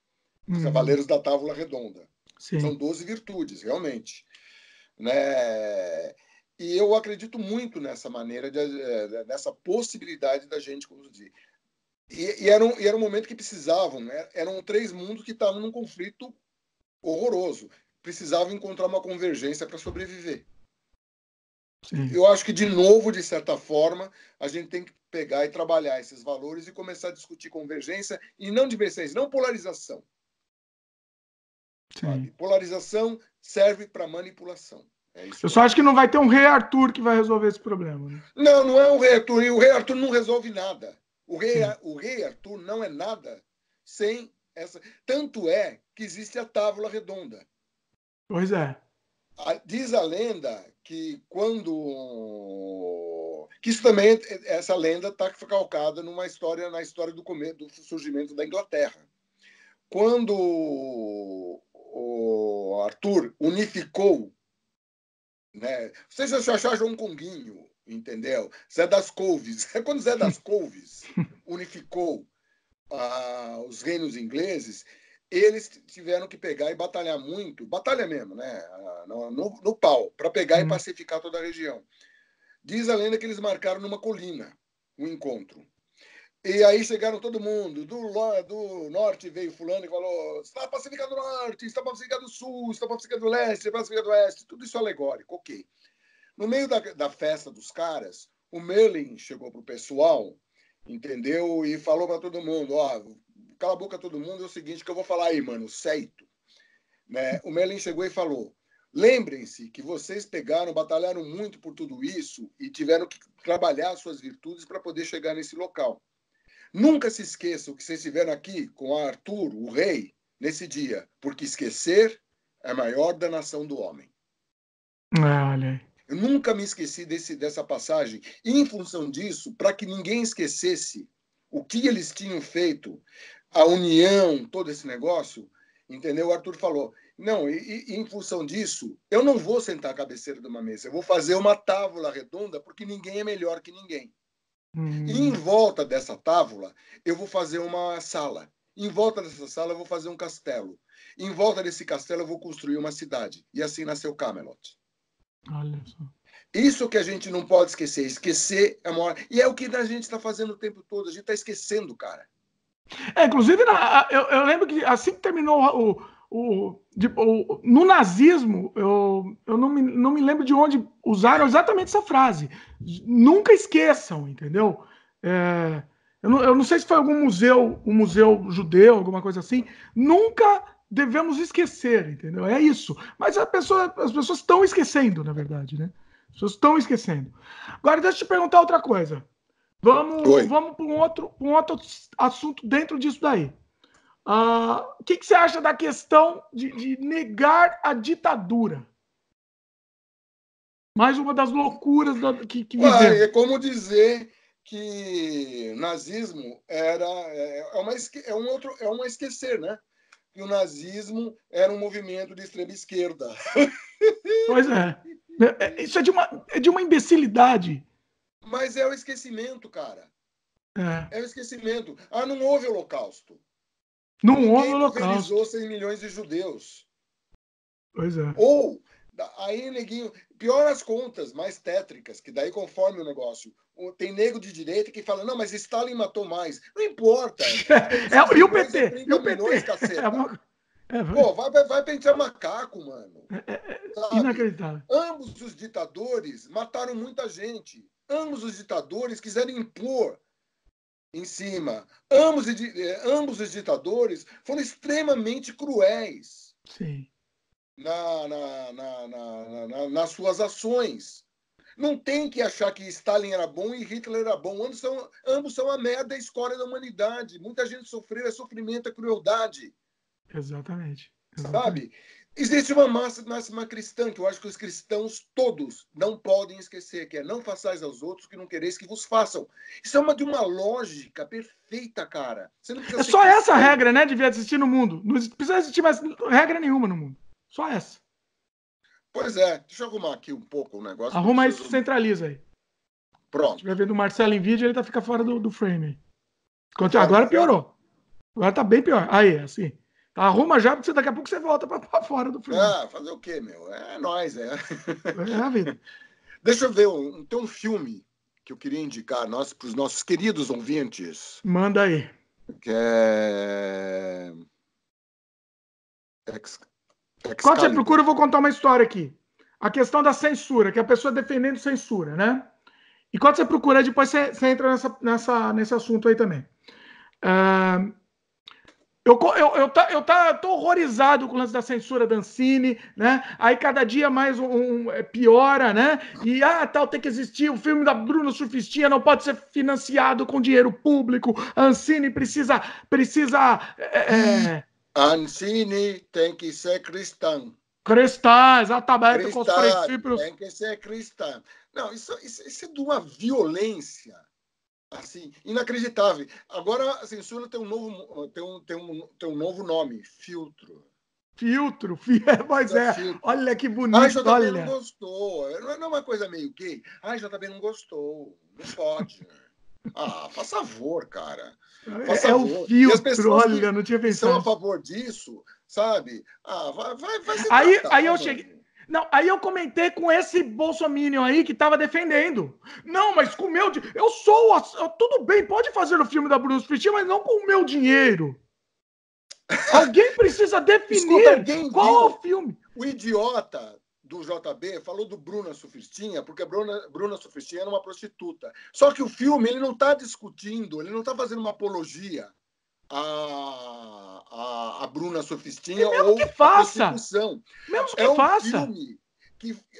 Os cavaleiros da Távola Redonda. Sim. São 12 virtudes, realmente. Né? E eu acredito muito nessa maneira, nessa possibilidade da gente conduzir. E era um momento que precisavam, né? Eram 3 mundos que estavam num conflito horroroso. Precisavam encontrar uma convergência para sobreviver. Sim. Eu acho que, de novo, de certa forma, a gente tem que pegar e trabalhar esses valores e começar a discutir convergência e não divergência, não polarização. Sabe? Polarização serve para manipulação. Eu só acho que não vai ter um Rei Arthur que vai resolver esse problema. Né? Não é um Rei Arthur. E o Rei Arthur não resolve nada. O Rei Arthur não é nada sem essa... Tanto é que existe a Távola Redonda. Pois é. Diz a lenda que que isso também, essa lenda está calcada na história do surgimento da Inglaterra. Quando o Arthur unificou, né? Vocês já João Conguinho, entendeu? Zé das Couves. Quando Zé das Couves unificou os reinos ingleses, eles tiveram que pegar e batalhar muito, batalha mesmo, né? No pau, para pegar e pacificar toda a região. Diz a lenda que eles marcaram numa colina um encontro. E aí chegaram todo mundo, do norte veio fulano e falou: está pacificado do norte, está pacificado do sul, está pacificado do leste, está pacificado do oeste, tudo isso alegórico, ok. No meio da festa dos caras, o Merlin chegou pro pessoal, entendeu? E falou para todo mundo: cala a boca todo mundo, é o seguinte que eu vou falar aí, mano, certo. Né? O Merlin chegou e falou: lembrem-se que vocês batalharam muito por tudo isso e tiveram que trabalhar suas virtudes para poder chegar nesse local. Nunca se esqueçam que vocês estiveram aqui com Arthur, o rei, nesse dia, porque esquecer é a maior danação do homem. Olha aí. Eu nunca me esqueci dessa passagem. E, em função disso, para que ninguém esquecesse o que eles tinham feito, a união, todo esse negócio, entendeu? O Arthur falou: não, e em função disso, eu não vou sentar à cabeceira de uma mesa, eu vou fazer uma tábua redonda, porque ninguém é melhor que ninguém. E em volta dessa tábua, eu vou fazer uma sala. Em volta dessa sala, eu vou fazer um castelo. Em volta desse castelo, eu vou construir uma cidade. E assim nasceu Camelot. Olha só. Isso que a gente não pode esquecer. Esquecer é maior. E é o que a gente está fazendo o tempo todo. A gente está esquecendo, cara. Inclusive, eu lembro que assim que terminou no nazismo, eu não me lembro de onde usaram exatamente essa frase. Nunca esqueçam, entendeu? Eu não sei se foi um museu judeu, alguma coisa assim. Nunca devemos esquecer, entendeu? É isso. Mas as pessoas estão esquecendo, na verdade, né? As pessoas estão esquecendo. Agora, deixa eu te perguntar outra coisa. Vamos para um outro assunto dentro disso daí. O que você acha da questão de negar a ditadura? Mais uma das loucuras que vivemos. É como dizer que nazismo é um esquecer, né? Que o nazismo era um movimento de extrema esquerda. Pois é. Isso é de uma imbecilidade. Mas é o esquecimento, cara. É. É o esquecimento. Não houve holocausto. Não houve Ninguém holocausto. pulverizou 6 milhões de judeus. Pois é. Ou, aí, neguinho, pior as contas mais tétricas, que daí conforme o negócio. Tem nego de direita que fala, não, mas Stalin matou mais. Não importa. E o PT? 30 E o PT? milhões, caceta. É Pô, vai pentear macaco, mano. Sabe? Inacreditável. Ambos os ditadores mataram muita gente. Ambos os ditadores quiseram impor em cima. Ambos os ditadores foram extremamente cruéis. Sim. Nas suas ações. Não tem que achar que Stalin era bom e Hitler era bom. Ambos são a merda, a escória da humanidade. Muita gente sofreu, é sofrimento, é crueldade. Exatamente. Sabe? Existe uma máxima cristã que eu acho que os cristãos todos não podem esquecer, que é não façais aos outros o que não quereis que vos façam. Isso é de uma lógica perfeita, cara. Você não precisa É só essa regra, né? Devia existir no mundo. Não precisa existir mais regra nenhuma no mundo. Só essa. Pois é. Deixa eu arrumar aqui um pouco o negócio. Arruma aí e centraliza aí. Pronto. Se estiver vendo o Marcelo em vídeo, ele fica fora do frame. Agora piorou. Agora tá bem pior. Aí, assim. Arruma já, porque daqui a pouco você volta pra fora do frame. Fazer o quê, meu? É nóis, é. É a vida. Deixa eu ver. Tem um filme que eu queria indicar para os nossos queridos ouvintes. Manda aí. Que é... Quando você procura, eu vou contar uma história aqui. A questão da censura, que é a pessoa defendendo censura, né? E quando você procura, depois você entra nesse assunto aí também. Eu tô horrorizado com o lance da censura da Ancine, né? Aí cada dia mais piora, né? E tem que existir. O filme da Bruna Surfistinha não pode ser financiado com dinheiro público. A Ancine precisa. A Ancine tem que ser cristã. Cristã, exatamente. Cristã, com os princípios. tem que ser cristã. Não, isso é de uma violência assim, inacreditável. Agora a censura tem um novo nome, filtro. Filtro, pois é. Filtro. Olha que bonito. JB olha. Não gostou. Não é uma coisa meio gay. JB não gostou. Não pode. Faz favor, cara. Faz favor. O filtro, e as pessoas olha, não tinha pensado. São a favor disso, sabe? Vai se aí tratar, eu cheguei. Não, aí eu comentei com esse bolsominion aí que tava defendendo. Não, mas com o meu... Eu sou... Tudo bem, pode fazer o filme da Bruna Surfistinha, mas não com o meu dinheiro. Alguém precisa definir qual é o filme. O idiota do JB falou do Bruna Surfistinha, porque a Bruna Surfistinha era uma prostituta. Só que o filme, ele não está discutindo, ele não está fazendo uma apologia a Bruna Surfistinha ou que faça. A prostituição. Mesmo que faça.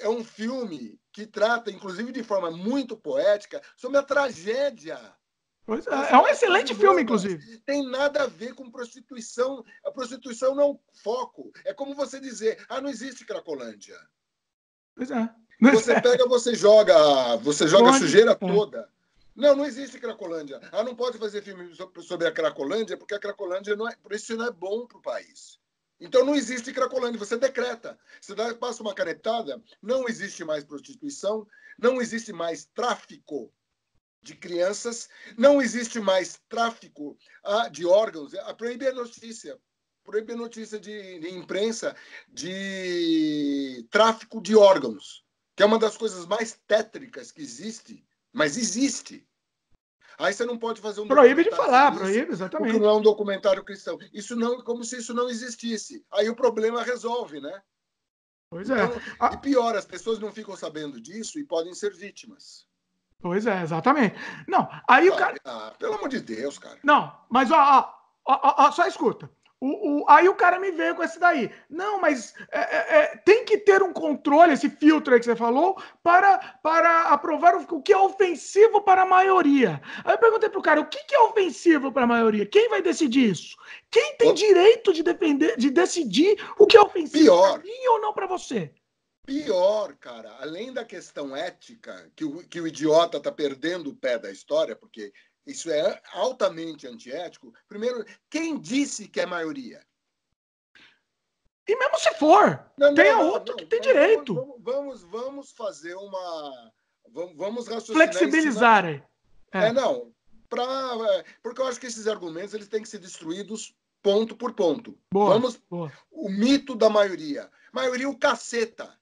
É um filme que trata, inclusive de forma muito poética, sobre a tragédia. Pois é um excelente filme, inclusive. Tem nada a ver com prostituição. A prostituição não é um foco. É como você dizer, não existe Cracolândia. Pois é. Você pega, você joga a sujeira toda. Não existe Cracolândia. Não pode fazer filme sobre a Cracolândia, porque a Cracolândia por isso não é bom para o país. Então não existe Cracolândia, você decreta. Você passa uma canetada, não existe mais prostituição, não existe mais tráfico de crianças, não existe mais tráfico de órgãos. Proíbe a notícia de imprensa de tráfico de órgãos, que é uma das coisas mais tétricas que existe, mas existe. Aí você não pode fazer um proíbe de falar, proíbe, exatamente. Porque não é um documentário cristão. Isso não, como se isso não existisse. Aí o problema resolve, né? Pois é. Então, e pior, as pessoas não ficam sabendo disso e podem ser vítimas. Pois é, exatamente. Não, aí o cara... pelo amor de Deus, cara. Não, mas só escuta. Aí o cara me veio com esse daí. Não, mas tem que ter um controle, esse filtro aí que você falou, para aprovar o que é ofensivo para a maioria. Aí eu perguntei pro cara, o que é ofensivo para a maioria? Quem vai decidir isso? Quem tem direito de decidir o que é ofensivo para mim ou não para você? Pior, cara, além da questão ética, que o idiota está perdendo o pé da história, porque isso é altamente antiético. Primeiro, quem disse que é maioria? E mesmo se for, Não, não, tenha não, outro não. que tem direito. Vamos fazer uma. Vamos raciocinar em cima. Flexibilizar aí. Não. Porque eu acho que esses argumentos eles têm que ser destruídos ponto por ponto. Boa, boa. O mito da maioria. Maioria, o caceta.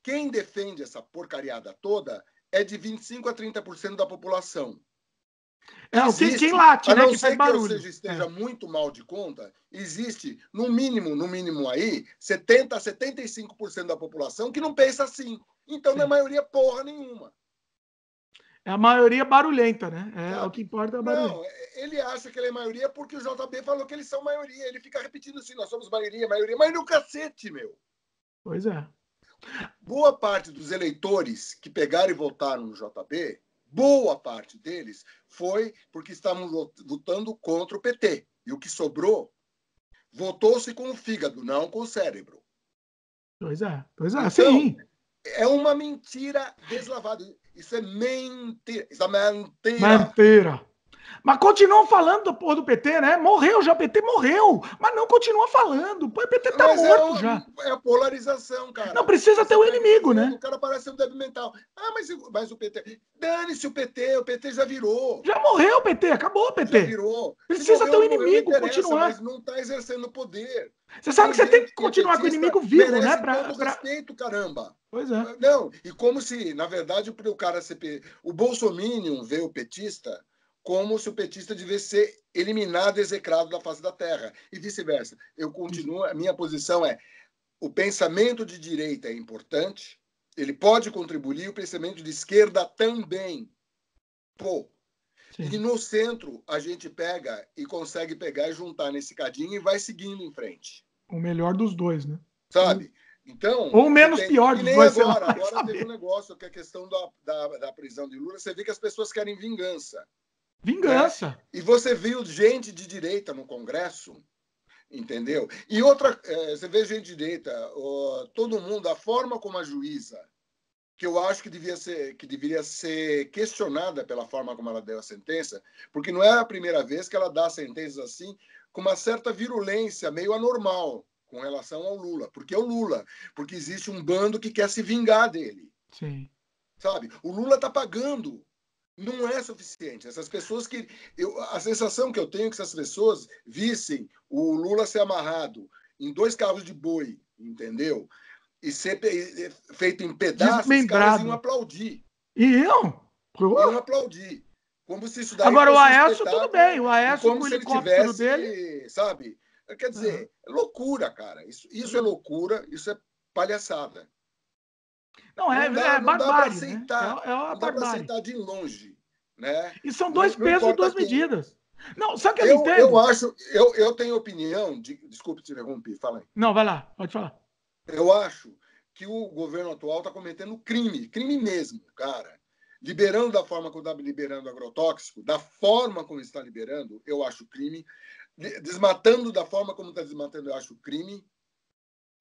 Quem defende essa porcariada toda é de 25% a 30% da população. Quem late, a né? não Que faz ser que barulho. eu esteja muito mal de conta, existe, no mínimo aí, 70% a 75% da população que não pensa assim. Então, Sim. Não é maioria porra nenhuma. É a maioria barulhenta, né? O que importa é a barulhenta. Não, ele acha que ele é maioria porque o JB falou que eles são maioria. Ele fica repetindo assim, nós somos maioria, maioria. Mas no cacete, meu. Pois é. Boa parte dos eleitores que pegaram e votaram no JB, boa parte deles foi porque estavam votando contra o PT. E o que sobrou, votou-se com o fígado, não com o cérebro. Pois é, então, sim. É uma mentira deslavada. Isso é mentira. Isso é mentira. Mentira. Mas continuam falando do porra do PT, né? Morreu já, o PT morreu. Mas não continua falando. Pô, o PT tá morto já. É a polarização, cara. Não precisa ter um inimigo, né? O cara parece um débil mental. Mas o PT... Dane-se o PT já virou. Já morreu o PT, acabou o PT. Já virou. Precisa ter um inimigo, continuar. Mas não tá exercendo poder. Você sabe que você tem que continuar com o inimigo vivo, né? Todo respeito, caramba. Pois é. Não, e como se, na verdade, o cara ser... O bolsominion vê o petista como se o petista devesse ser eliminado, execrado da face da terra. E vice-versa. Eu continuo, a minha posição é: o pensamento de direita é importante, ele pode contribuir, o pensamento de esquerda também. Pô. Sim. E no centro, a gente pega e consegue pegar e juntar nesse cadinho e vai seguindo em frente. O melhor dos dois, né? Sabe? Então, ou menos pior dos dois. Agora teve um negócio que é a questão da prisão de Lula. Você vê que as pessoas querem vingança. Vingança. Né? E você viu gente de direita no Congresso, entendeu? E outra, você vê gente de direita, todo mundo, a forma como a juíza, que eu acho que deveria ser questionada pela forma como ela deu a sentença, porque não é a primeira vez que ela dá sentenças assim, com uma certa virulência meio anormal com relação ao Lula. Porque é o Lula, porque existe um bando que quer se vingar dele. Sim. Sabe? O Lula está pagando. Não é suficiente. Essas pessoas que... a sensação que eu tenho é que essas pessoas vissem o Lula ser amarrado em 2 carros de boi, entendeu? E ser feito em pedaços, os caras iam aplaudir. Iam aplaudir. Como se isso daí Agora, o Aécio, tudo bem. O Aécio como com o se ele helicóptero tivesse, dele... Sabe? Quer dizer, é loucura, cara. Isso é loucura, isso é palhaçada. Não dá para aceitar. Né? Não dá para aceitar de longe. Né? E são 2 pesos e 2 medidas. Não, sabe o que eu não entendo? Eu acho, eu tenho opinião, desculpe te interromper, fala aí. Não, vai lá, pode falar. Eu acho que o governo atual está cometendo crime mesmo, cara. Liberando da forma como está liberando agrotóxico, da forma como está liberando, eu acho crime. Desmatando da forma como está desmatando, eu acho crime.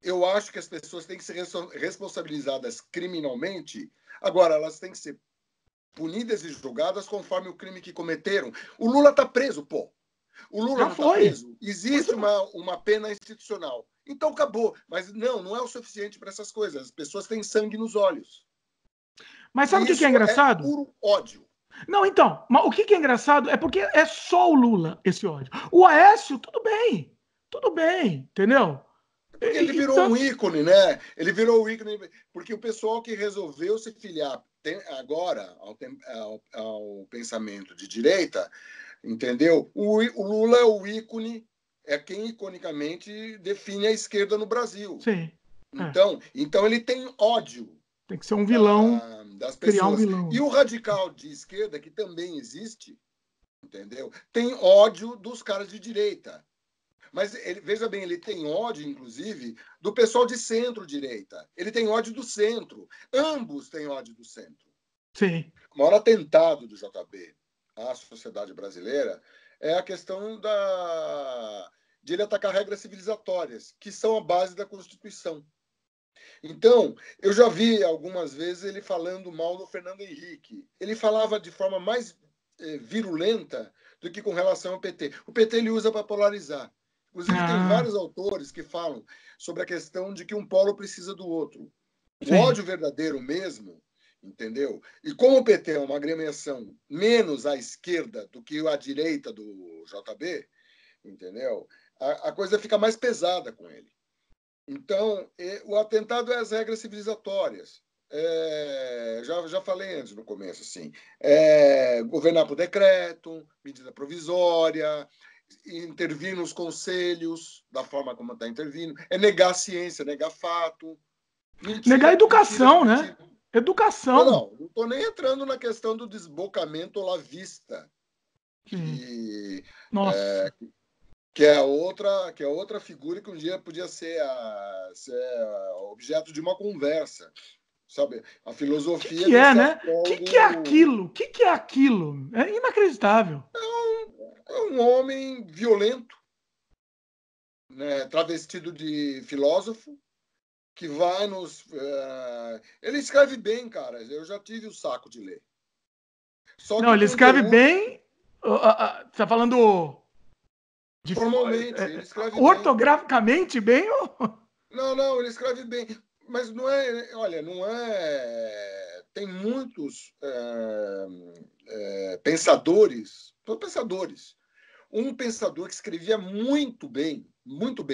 Eu acho que as pessoas têm que ser responsabilizadas criminalmente. Agora, elas têm que ser punidas e julgadas conforme o crime que cometeram. O Lula está preso, pô. O Lula não está preso. Existe uma pena institucional. Então acabou. Mas não é o suficiente para essas coisas. As pessoas têm sangue nos olhos. Mas sabe o que é engraçado? É puro ódio. Não, então, mas o que é engraçado é porque é só o Lula esse ódio. O Aécio, tudo bem, entendeu? Porque ele virou um ícone, né? Ele virou um ícone porque o pessoal que resolveu se filiar agora ao pensamento de direita, entendeu? O Lula é o ícone, é quem iconicamente define a esquerda no Brasil. Sim. Então ele tem ódio. Tem que ser um vilão, das pessoas. Criar um vilão. E o radical de esquerda, que também existe, entendeu? Tem ódio dos caras de direita. Mas veja bem, ele tem ódio, inclusive, do pessoal de centro-direita. Ele tem ódio do centro. Ambos têm ódio do centro. Sim. O maior atentado do JB à sociedade brasileira é a questão de ele atacar regras civilizatórias, que são a base da Constituição. Então, eu já vi algumas vezes ele falando mal do Fernando Henrique. Ele falava de forma mais virulenta do que com relação ao PT. O PT ele usa para polarizar. Inclusive, tem vários autores que falam sobre a questão de que um polo precisa do outro. O ódio verdadeiro mesmo, entendeu? E como o PT é uma agremiação menos à esquerda do que à direita do JB, entendeu? A coisa fica mais pesada com ele. Então, o atentado é as regras civilizatórias. Já falei antes no começo, assim. Governar por decreto, medida provisória, intervir nos conselhos, da forma como está intervindo, negar a ciência, negar fato. Mentira, negar a educação, mentira. Né? Educação. Não estou nem entrando na questão do desbocamento olavista. Nossa. Que é outra figura que um dia podia ser objeto de uma conversa, sabe? A filosofia que é, né? O que é aquilo? O que é aquilo? É inacreditável. É um homem violento, né? Travestido de filósofo, que vai nos... Ele escreve bem, cara. Eu já tive o saco de ler. Não, ele escreve bem... Você está falando... Formalmente, ele escreve ortograficamente bem ou... Não, ele escreve bem. Mas não é... Olha, não é... Tem muitos pensadores. Um pensador que escrevia muito bem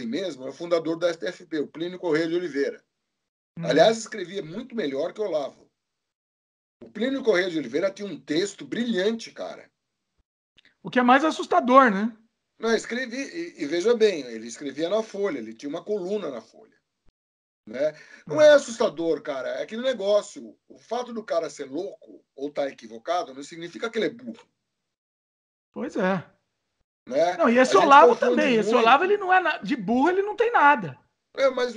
mesmo, é o fundador da STFP, o Plínio Corrêa de Oliveira. Aliás, escrevia muito melhor que o Olavo. O Plínio Corrêa de Oliveira tinha um texto brilhante, cara. O que é mais assustador, né? Não, escrevi, e veja bem, ele escrevia na Folha, ele tinha uma coluna na Folha. Né? Não é assustador, cara, é aquele negócio. O fato do cara ser louco ou estar equivocado não significa que ele é burro. Pois é. Né? Não, e esse Olavo também. Esse Olavo, ele não é de burro, ele não tem nada. Mas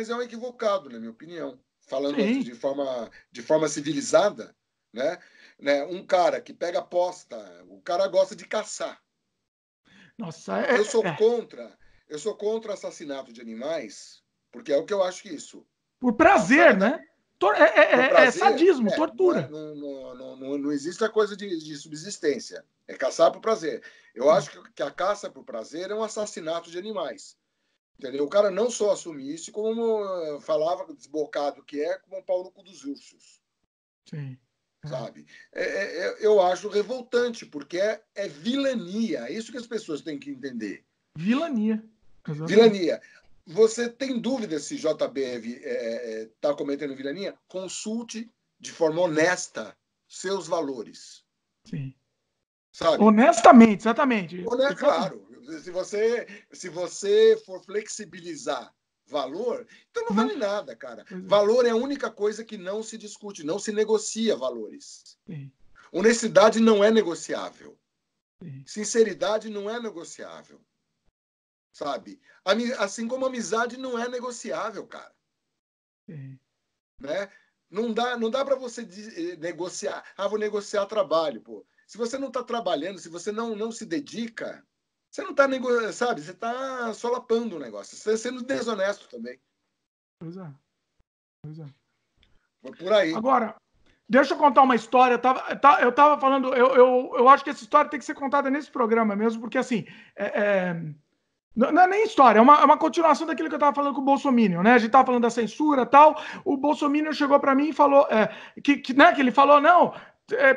é um equivocado, na minha opinião. Falando de forma civilizada, né? Um cara que pega aposta, o cara gosta de caçar. Nossa, eu sou contra assassinato de animais, porque é o que eu acho que isso. Por prazer, né? É sadismo, tortura. Não existe a coisa de subsistência. É caçar por prazer. Eu acho que a caça por prazer é um assassinato de animais. Entendeu? O cara não só assume isso, como falava desbocado que como o pau no cu dos ursos. Sim. Sabe? Eu acho revoltante, porque é vilania. É isso que as pessoas têm que entender. Vilania. Exatamente. Vilania. Você tem dúvida se JB está cometendo vilania? Consulte de forma honesta seus valores. Sim. Sabe? Honestamente, exatamente. Claro. Se você for flexibilizar valor, então não vale nada, cara. Valor é a única coisa que não se discute, não se negocia valores. Sim. Honestidade não é negociável. Sim. Sinceridade não é negociável. Sabe? Assim como amizade não é negociável, cara. Sim. Né? Não dá para você negociar. Vou negociar trabalho, pô. Se você não está trabalhando, se você não se dedica, você não está negociando, sabe? Você está solapando o negócio. Você está sendo desonesto também. Pois é. Foi por aí. Agora, deixa eu contar uma história. Eu tava falando, eu acho que essa história tem que ser contada nesse programa mesmo, porque assim, não é nem história, é uma continuação daquilo que eu estava falando com o Bolsonaro, né? A gente estava falando da censura e tal. O Bolsonaro chegou para mim e falou que ele falou, não,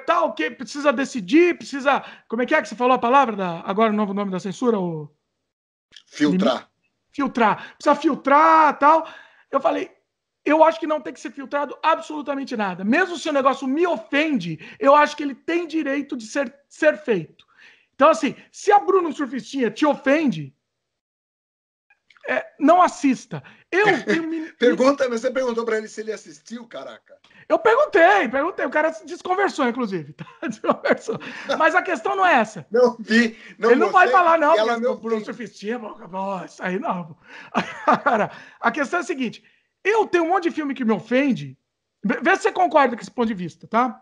tal, que precisa decidir, precisa. Como é que você falou a palavra? Agora o novo nome da censura? Filtrar. Filtrar. Precisa filtrar tal. Eu falei, eu acho que não tem que ser filtrado absolutamente nada. Mesmo se o negócio me ofende, eu acho que ele tem direito de ser feito. Então, assim, se a Bruno Surfistinha te ofende, não assista. Você perguntou para ele se ele assistiu, caraca? Eu perguntei. O cara desconversou, inclusive. Tá? Desconversou. Mas a questão não é essa. Não vi. Ele não vai falar, não, porque por um surfistinha, isso aí não. Cara, a questão é a seguinte: eu tenho um monte de filme que me ofende. Vê se você concorda com esse ponto de vista, tá?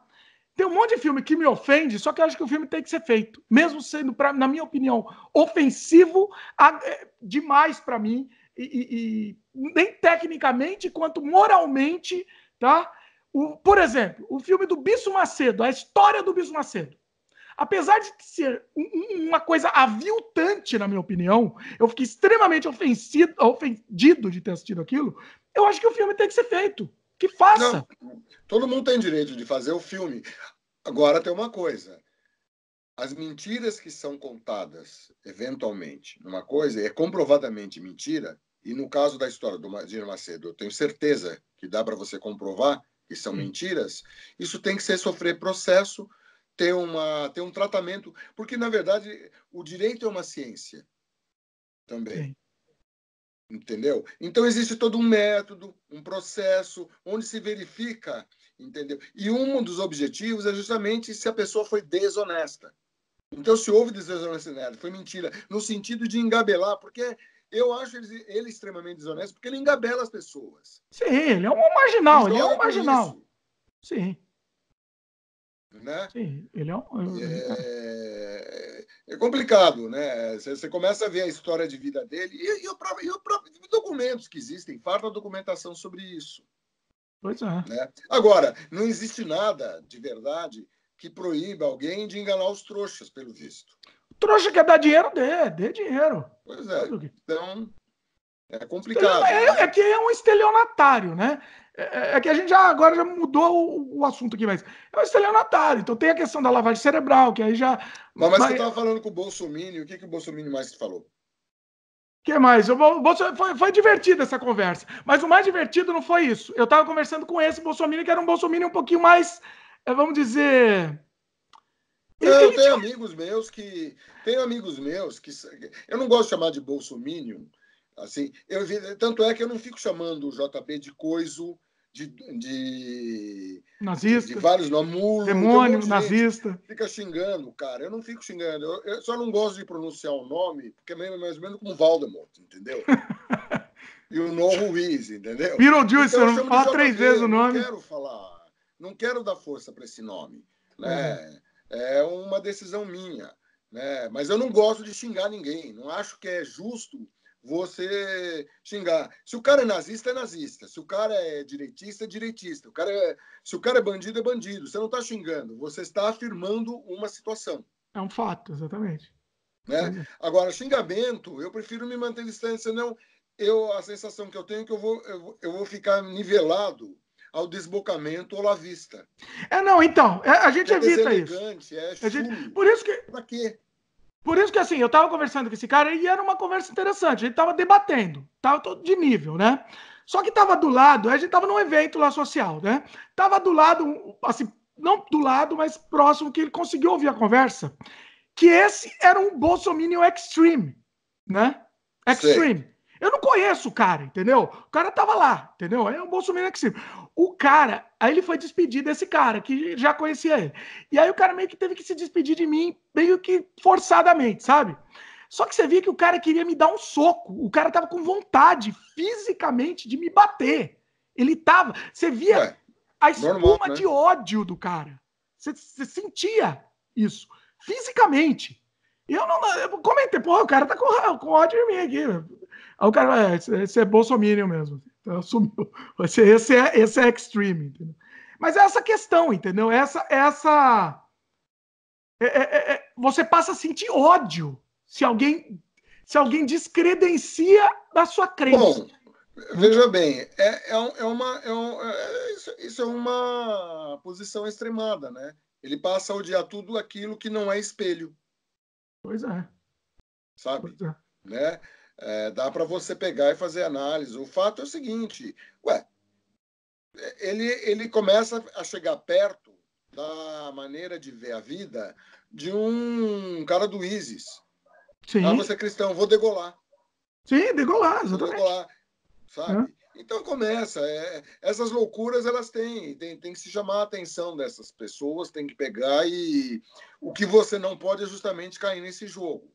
Tem um monte de filme que me ofende, só que eu acho que o filme tem que ser feito. Mesmo sendo, na minha opinião, ofensivo demais para mim. nem tecnicamente quanto moralmente, tá? Por exemplo, o filme do Bisso Macedo, a história do Bisso Macedo. Apesar de ser uma coisa aviltante, na minha opinião, eu fiquei extremamente ofendido de ter assistido aquilo. Eu acho que o filme tem que ser feito. Que faça. Não, todo mundo tem direito de fazer o filme. Agora tem uma coisa. As mentiras que são contadas, eventualmente, numa coisa, é comprovadamente mentira, e no caso da história do Edir Macedo, eu tenho certeza que dá para você comprovar que são mentiras, isso tem que sofrer processo, ter um tratamento, porque, na verdade, o direito é uma ciência também. Sim. Entendeu? Então, existe todo um método, um processo, onde se verifica, entendeu? E um dos objetivos é justamente se a pessoa foi desonesta. Então, se houve desonestidade, foi mentira, no sentido de engabelar, porque eu acho ele extremamente desonesto, porque ele engabela as pessoas. Sim, ele é um marginal, ele é um marginal. Sim. Né? Sim, ele é um... É complicado, né? Você começa a ver a história de vida dele e os documentos que existem, farta documentação sobre isso. Pois é. Né? Agora, não existe nada de verdade que proíba alguém de enganar os trouxas, pelo visto. O trouxa quer dar dinheiro, dê dinheiro. Pois é. Então, é complicado. É que é um estelionatário, né? É que a gente agora já mudou o assunto aqui, mas é um estelionatário. Então tem a questão da lavagem cerebral, que aí já... Mas você estava falando com o Bolsonaro, o que o Bolsonaro mais te falou? O que mais? Foi divertida essa conversa. Mas o mais divertido não foi isso. Eu estava conversando com esse Bolsonaro, que era um Bolsonaro um pouquinho mais, vamos dizer... Eu tenho amigos meus que... Eu não gosto de chamar de Bolsominion. Assim, tanto é que eu não fico chamando o JB de coiso, nazista, de vários nomes, mulo, demônio, nazista. Fica xingando, cara. Eu não fico xingando. Eu só não gosto de pronunciar o nome, porque é mais ou menos como Voldemort, entendeu? E o No Ruiz, entendeu? Beetlejuice, então, eu não falo 3 vezes o nome. Não quero falar, não quero dar força para esse nome. Né? É uma decisão minha. Né? Mas eu não gosto de xingar ninguém. Não acho que é justo você xingar. Se o cara é nazista, é nazista. Se o cara é direitista, é direitista. Se o cara é bandido, é bandido. Você não está xingando, você está afirmando uma situação. É um fato, exatamente. Né? Agora, xingamento, eu prefiro me manter distante, senão a sensação que eu tenho é que eu vou ficar nivelado ao desbocamento ou à vista. Não, então, a gente evita isso. Por isso que... Pra quê? Por isso que, assim, eu tava conversando com esse cara e era uma conversa interessante. A gente tava debatendo, tava todo de nível, né? Só que tava do lado, a gente tava num evento lá social, né? Tava do lado, assim, não do lado, mas próximo, que ele conseguiu ouvir a conversa, que esse era um Bolsominion Extreme, né? Extreme. Sei. Eu não conheço o cara, entendeu? O cara tava lá, entendeu? É um Bolsominion Extreme. O cara, aí ele foi despedir desse cara, que já conhecia ele. E aí o cara meio que teve que se despedir de mim, meio que forçadamente, sabe? Só que você via que o cara queria me dar um soco. O cara tava com vontade, fisicamente, de me bater. Ele tava... Você via a espuma normal, né? De ódio do cara. Você sentia isso. Fisicamente. E eu comentei, o cara tá com ódio em mim aqui. Aí o cara, esse é Bolsominion mesmo. Então, assumiu. Esse é extreme, entendeu? Mas é essa questão, entendeu? Você passa a sentir ódio se alguém descredencia da sua crença. Bom, veja bem, isso é uma posição extremada, né? Ele passa a odiar tudo aquilo que não é espelho. Pois é. Sabe? Pois é. Né? Dá para você pegar e fazer análise. O fato é o seguinte, ele começa a chegar perto da maneira de ver a vida de um cara do ISIS. Sim. Você é cristão, vou degolar. Sim, degolar, exatamente. Vou degolar, sabe? Então começa. Essas loucuras, elas tem que se chamar a atenção dessas pessoas, tem que pegar e... O que você não pode é justamente cair nesse jogo.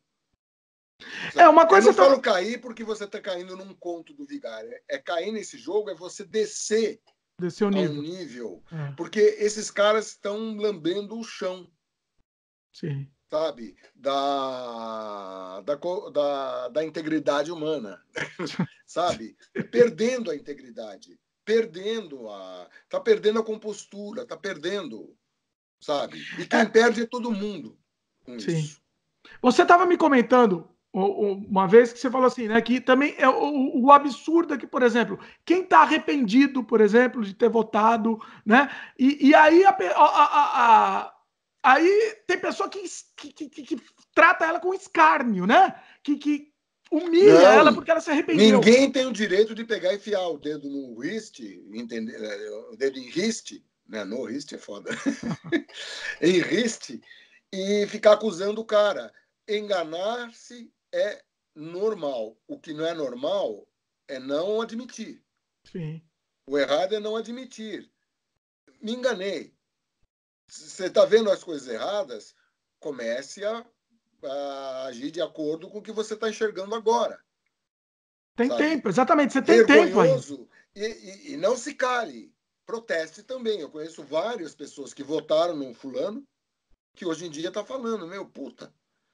Uma coisa. Eu não falo cair porque você está caindo num conto do vigário. Cair nesse jogo é você descer o nível. A um nível. Porque esses caras estão lambendo o chão. Sim. Sabe? Da da integridade humana, sabe? Perdendo a integridade, tá perdendo a compostura, tá perdendo, sabe? E quem perde é todo mundo com Sim. isso. Você estava me comentando uma vez que você falou assim, né? Que também é o absurdo é que, por exemplo, quem está arrependido, por exemplo, de ter votado, né? E aí, aí tem pessoa que trata ela com escárnio, né? Que humilha ela Não, porque ela se arrependeu. ninguém tem o direito de pegar e enfiar o dedo no wrist, o dedo em wrist, né? No wrist é foda. Em wrist, e ficar acusando o cara. Enganar-se é normal. O que não é normal é não admitir. Sim. O errado é não admitir. Me enganei. Você está vendo as coisas erradas? Comece a agir de acordo com o que você está enxergando agora. Tem Sabe? tempo, exatamente. Você tem tempo ainda. Vergonhoso e não se cale. Proteste também. Eu conheço várias pessoas que votaram no fulano que hoje em dia está falando, meu, puta,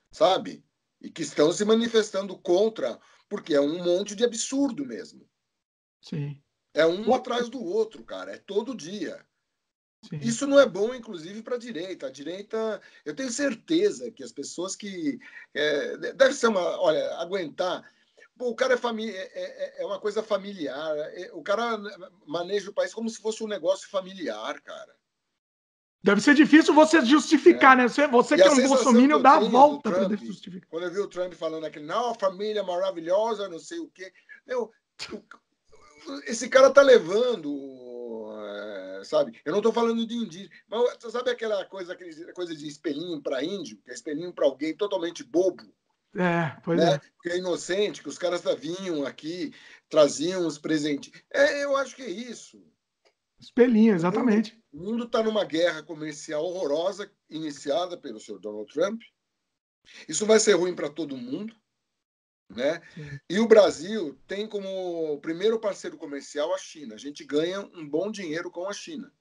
sabe? E que estão se manifestando contra, porque é um monte de absurdo mesmo. Sim. É um atrás do outro, cara. É todo dia. Sim. Isso não é bom, inclusive, para a direita. A direita, eu tenho certeza que as pessoas que. Deve ser uma. Olha, aguentar. Pô, o cara é uma coisa familiar. O cara maneja o país como se fosse um negócio familiar, cara. Deve ser difícil você justificar, né? Você que é um bolsominion, dá a volta para justificar. Quando eu vi o Trump falando aquele, não, família maravilhosa, não sei o quê. Meu, esse cara tá levando, sabe? Eu não tô falando de indígena, mas sabe aquela coisa de espelhinho para índio, que é espelhinho para alguém totalmente bobo, Pois né? é. Que é inocente, que os caras vinham aqui, traziam os presentes. Eu acho que é isso. Espelhinho, exatamente. O mundo está numa guerra comercial horrorosa, iniciada pelo senhor Donald Trump. Isso vai ser ruim para todo mundo, né? Sim. E o Brasil tem como primeiro parceiro comercial a China. A gente ganha um bom dinheiro com a China.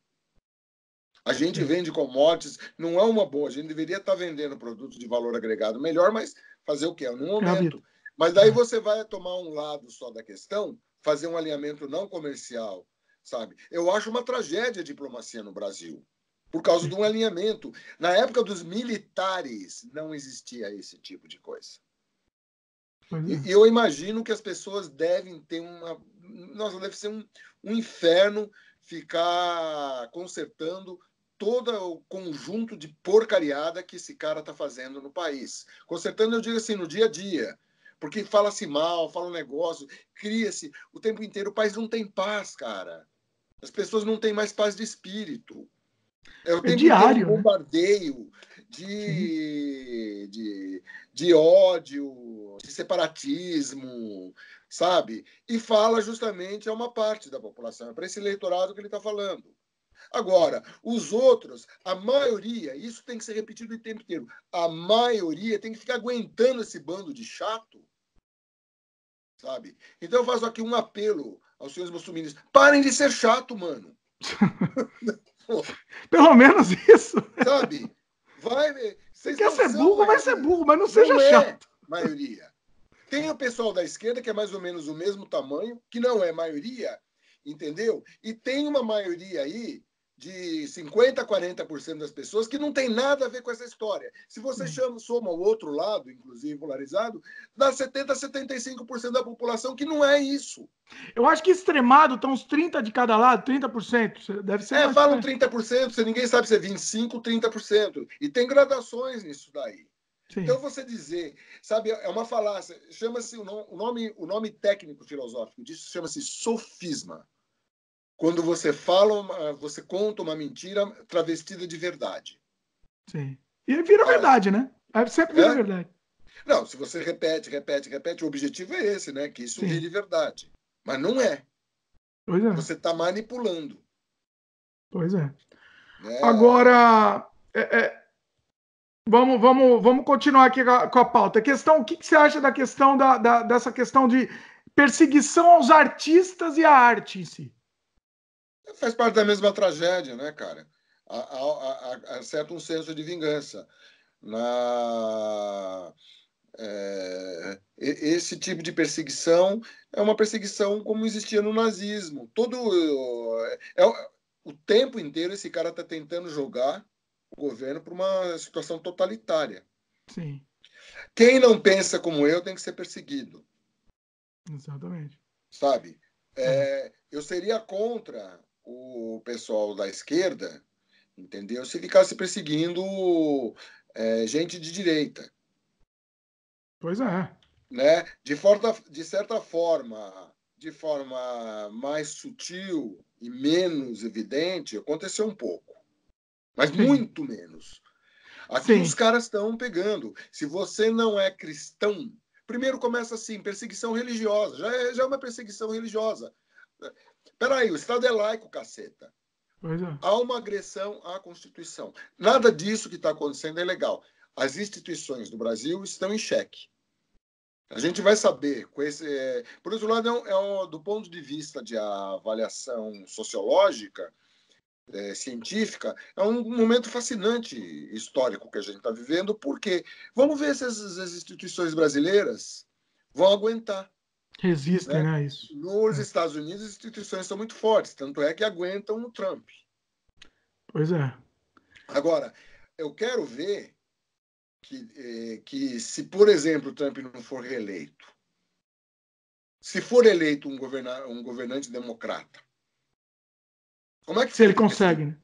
A gente vende commodities, não é uma boa. A gente deveria estar vendendo produtos de valor agregado melhor, mas fazer o quê? No momento. Mas daí você vai tomar um lado só da questão, fazer um alinhamento não comercial, sabe? Eu acho uma tragédia a diplomacia no Brasil, por causa de um alinhamento. Na época dos militares, não existia esse tipo de coisa. E eu imagino que as pessoas devem ter Nossa, deve ser um inferno ficar consertando todo o conjunto de porcariada que esse cara está fazendo no país. Consertando, eu digo assim, no dia a dia. Porque fala-se mal, fala um negócio, cria-se o tempo inteiro. O país não tem paz, cara. As pessoas não têm mais paz de espírito. É o tempo diário, inteiro um bombardeio de ódio, de separatismo, sabe? E fala justamente a uma parte da população, é para esse eleitorado que ele está falando. Agora, os outros, a maioria, isso tem que ser repetido o tempo inteiro, a maioria tem que ficar aguentando esse bando de chato, sabe? Então eu faço aqui um apelo aos senhores muçulmanos, parem de ser chato, mano. Pelo menos isso. Sabe? Você quer ser burro, vai ser burro, mas não seja chato. Maioria. Tem o pessoal da esquerda, que é mais ou menos o mesmo tamanho, que não é maioria, entendeu? E tem uma maioria aí de 50% a 40% das pessoas que não tem nada a ver com essa história. Se você soma o outro lado, inclusive polarizado, dá 70% a 75% da população que não é isso. Eu acho que extremado estão uns 30% de cada lado, 30%. Deve ser mais. Falam 30%, ninguém sabe se é 25%, 30%. E tem gradações nisso daí. Sim. Então, você dizer, sabe, é uma falácia, chama-se, o nome técnico filosófico disso chama-se sofisma. Quando você você conta uma mentira travestida de verdade. Sim. E vira verdade, né? Sempre vira verdade. Não, se você repete, o objetivo é esse, né? Que isso vire verdade. Mas não é. Pois é. Você está manipulando. Pois é. Agora, vamos continuar aqui com a pauta. O que você acha da questão dessa questão de perseguição aos artistas e à arte em si? Faz parte da mesma tragédia, né, cara? Há certo um senso de vingança. esse tipo de perseguição é uma perseguição como existia no nazismo. O tempo inteiro esse cara está tentando jogar o governo para uma situação totalitária. Sim. Quem não pensa como eu tem que ser perseguido. Exatamente. Sabe? Eu seria contra o pessoal da esquerda, entendeu? Se ficasse perseguindo gente de direita. Pois é. Né? De certa forma, de forma mais sutil e menos evidente, aconteceu um pouco. Mas Sim. muito menos. Aqui os caras estão pegando. Se você não é cristão, primeiro começa assim, perseguição religiosa. Já é uma perseguição religiosa. Peraí, o Estado é laico, caceta. Pois é. Há uma agressão à Constituição. Nada disso que está acontecendo é legal. As instituições do Brasil estão em xeque. A gente vai saber, por outro lado, do ponto de vista de avaliação sociológica, científica, é um momento fascinante histórico que a gente está vivendo, porque vamos ver se as instituições brasileiras vão aguentar. Resistem, né? Isso. Nos Estados Unidos, as instituições são muito fortes, tanto é que aguentam o Trump. Pois é. Agora, eu quero ver que se, por exemplo, o Trump não for reeleito, se for eleito um governante democrata, como é que se ele consegue, né?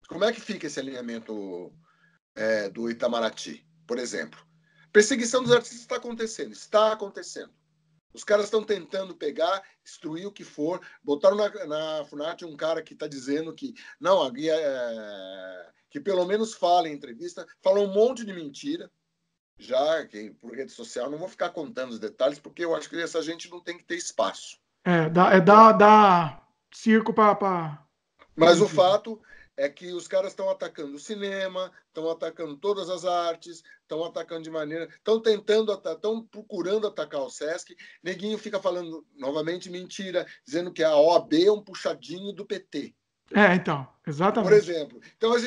Como é que fica esse alinhamento do Itamaraty, por exemplo? Perseguição dos artistas está acontecendo. Está acontecendo. Os caras estão tentando pegar, destruir o que for. Botaram na FUNAT um cara que está dizendo que não, que pelo menos fala em entrevista, fala um monte de mentira, já que por rede social, não vou ficar contando os detalhes, porque eu acho que essa gente não tem que ter espaço. Dá circo para. Mas o fato é que os caras estão atacando o cinema, estão atacando todas as artes, estão atacando de maneira. Estão procurando atacar o Sesc. Neguinho fica falando novamente mentira, dizendo que a OAB é um puxadinho do PT. Então, exatamente. Por exemplo. Então, as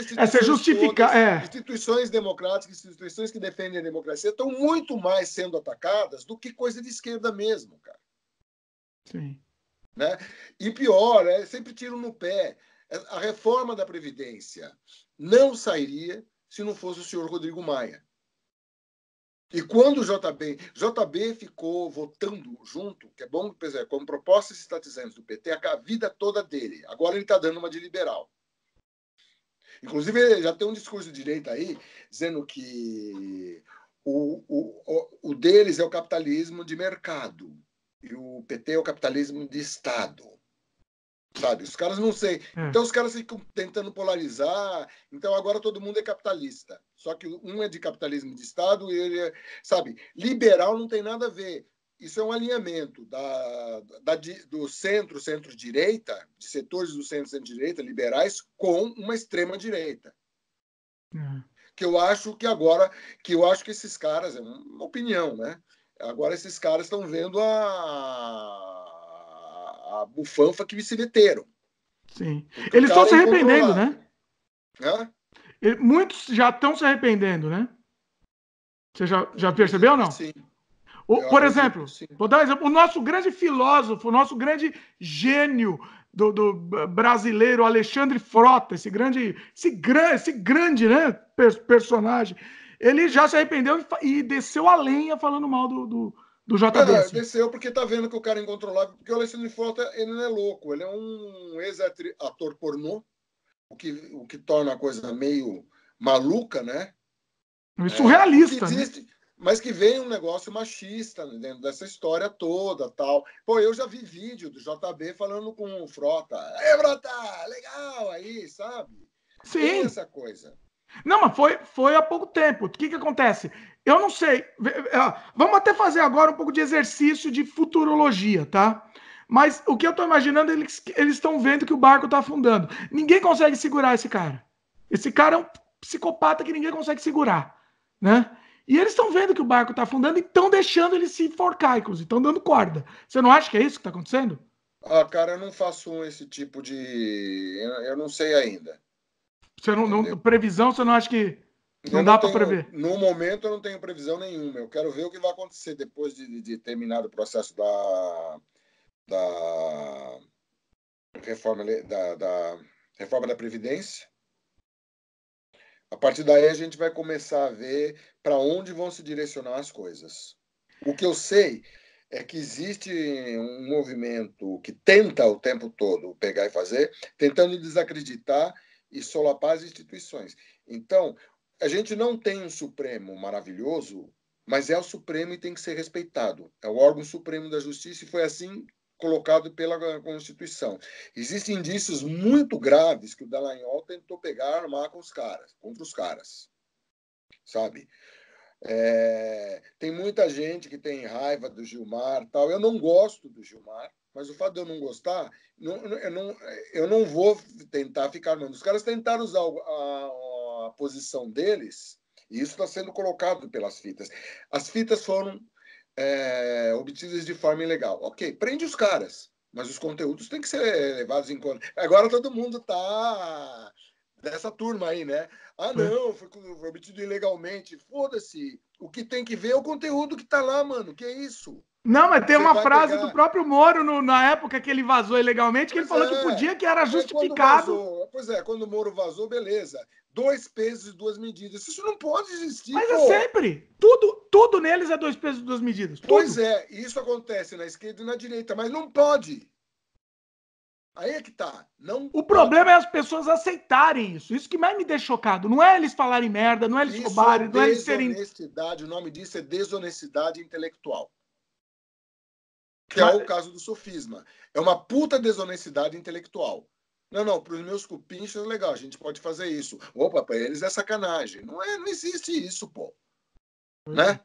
instituições democráticas, instituições que defendem a democracia, estão muito mais sendo atacadas do que coisa de esquerda mesmo, cara. Sim. Né? E pior, sempre tiro no pé. A reforma da Previdência não sairia se não fosse o senhor Rodrigo Maia. E quando o JB ficou votando junto, que é bom, como propostas estatizantes do PT, a vida toda dele. Agora ele está dando uma de liberal. Inclusive, já tem um discurso de direita aí, dizendo que o deles é o capitalismo de mercado e o PT é o capitalismo de Estado. Sabe? Os caras não sei. Então os caras ficam tentando polarizar. Então agora todo mundo é capitalista. Só que um é de capitalismo de Estado e ele sabe, liberal não tem nada a ver. Isso é um alinhamento do centro-direita, de setores do centro-direita, liberais, com uma extrema-direita. Que eu acho que esses caras, é uma opinião, né? Agora esses caras estão vendo a bufanfa que se meteram. Sim. Eles estão se arrependendo, né? Muitos já estão se arrependendo, né? Você já percebeu ou não? Sim. Por exemplo, vou dar um exemplo. O nosso grande filósofo, o nosso grande gênio do brasileiro, Alexandre Frota, esse grande né, personagem, ele já se arrependeu e desceu a lenha falando mal do JB. Assim. Desceu porque tá vendo que o cara é incontrolável, porque o Alexandre Frota, ele não é louco, ele é um ex-ator pornô, o que torna a coisa meio maluca, né? Surrealista, né? Mas que vem um negócio machista dentro dessa história toda, tal. Pô, eu já vi vídeo do JB falando com o Frota. Ei, Frota, legal aí, sabe? Sim. Tem essa coisa. Não, mas foi há pouco tempo. O que acontece? Eu não sei. Vamos até fazer agora um pouco de exercício de futurologia, tá? Mas o que eu tô imaginando, eles estão vendo que o barco tá afundando. Ninguém consegue segurar esse cara. Esse cara é um psicopata que ninguém consegue segurar, né? E eles estão vendo que o barco tá afundando e estão deixando ele se enforcar, inclusive. Estão dando corda. Você não acha que é isso que tá acontecendo? Cara, eu não faço esse tipo de... Eu não sei ainda. Você não, previsão, você não acha que... Não dá para prever. No momento, eu não tenho previsão nenhuma. Eu quero ver o que vai acontecer depois de terminar o processo da reforma da Previdência. A partir daí, a gente vai começar a ver para onde vão se direcionar as coisas. O que eu sei é que existe um movimento que tenta o tempo todo pegar e fazer, tentando desacreditar e solapar as instituições. Então, a gente não tem um Supremo maravilhoso, mas é o Supremo e tem que ser respeitado. É o órgão supremo da justiça e foi assim colocado pela Constituição. Existem indícios muito graves que o Dallagnol tentou pegar, armar contra os caras, sabe? Tem muita gente que tem raiva do Gilmar, tal. Eu não gosto do Gilmar, mas o fato de eu não gostar, eu não vou tentar ficar não. Os caras tentaram usar a posição deles, e isso está sendo colocado pelas fitas. As fitas foram obtidas de forma ilegal. Ok, prende os caras, mas os conteúdos têm que ser levados em conta. Agora todo mundo está dessa turma aí, né? Não, foi obtido ilegalmente. Foda-se. O que tem que ver é o conteúdo que tá lá, mano. Que é isso? Não, mas tem uma frase do próprio Moro na época que ele vazou ilegalmente, que ele falou que podia, que era justificado. Quando o Moro vazou, beleza. 2 pesos e 2 medidas. Isso não pode existir, mas pô. É sempre. Tudo neles é 2 pesos e 2 medidas. Tudo. Pois é, isso acontece na esquerda e na direita, mas não pode. Aí é que tá. O problema é as pessoas aceitarem isso. Isso que mais me deixa chocado. Não é eles falarem merda, não é eles roubarem, não é eles serem... desonestidade. O nome disso é desonestidade intelectual. Que é o caso do sofisma. É uma puta desonestidade intelectual. Não, para os meus cupinchas, legal, a gente pode fazer isso. Opa, para eles é sacanagem. Não existe isso, pô. Né?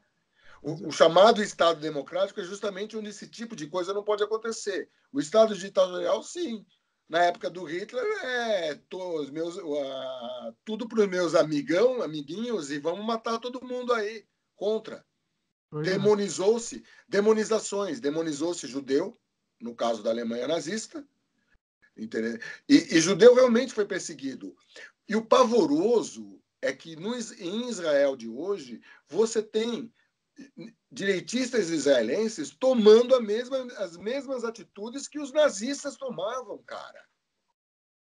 O chamado Estado democrático é justamente onde esse tipo de coisa não pode acontecer. O Estado ditatorial, sim. Na época do Hitler, tudo para os meus amiguinhos, e vamos matar todo mundo aí. Contra. Demonizou-se judeu, no caso da Alemanha nazista, entendeu? E judeu realmente foi perseguido. E o pavoroso é que em Israel de hoje, você tem direitistas israelenses tomando as mesmas atitudes que os nazistas tomavam, cara.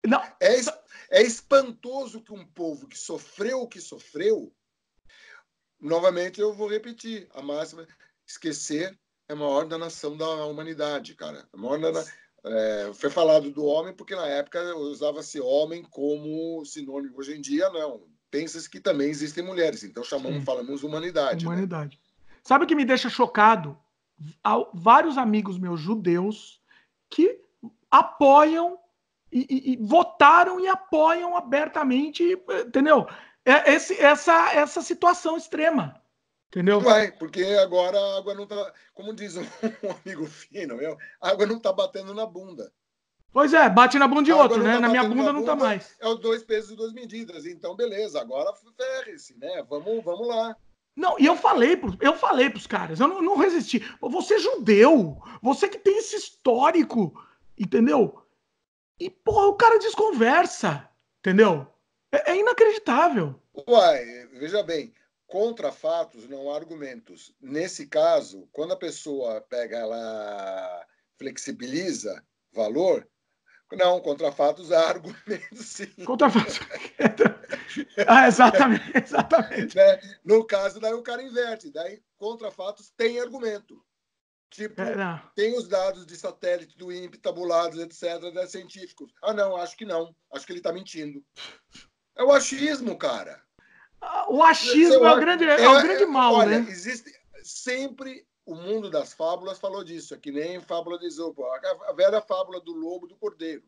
Não. É espantoso que um povo que sofreu o que sofreu, novamente eu vou repetir a máxima, esquecer é a maior danação da humanidade, cara. Foi falado do homem porque na época usava-se homem como sinônimo. Hoje em dia, não. Pensa-se que também existem mulheres, então falamos humanidade. Humanidade. Né? Sabe o que me deixa chocado? Vários amigos meus judeus que apoiam e votaram e apoiam abertamente, entendeu? Essa situação extrema, entendeu? Porque agora a água não tá, como diz um amigo fino meu, a água não tá batendo na bunda. Pois é, bate na bunda de outro, né? Na minha bunda não tá mais. É os 2 pesos e 2 medidas. Então, beleza, agora ferre-se, né? Vamos lá. Não, e eu falei pros caras, eu não resisti. Você é judeu, você que tem esse histórico, entendeu? E, porra, o cara desconversa, entendeu? É inacreditável. Veja bem, contra fatos não há argumentos. Nesse caso, quando a pessoa pega, ela flexibiliza valor, não, contra fatos há argumentos, sim. Contra fatos. Exatamente. Né? No caso, daí o cara inverte. Daí, contra fatos tem argumento. Tipo, tem os dados de satélite do INPE tabulados, etc., científicos. Não, acho que não. Acho que ele está mentindo. É o achismo, cara. O achismo é o grande mal, olha, né? Existe sempre... O mundo das fábulas falou disso. É que nem fábula de Esopo. A velha fábula do lobo e do cordeiro.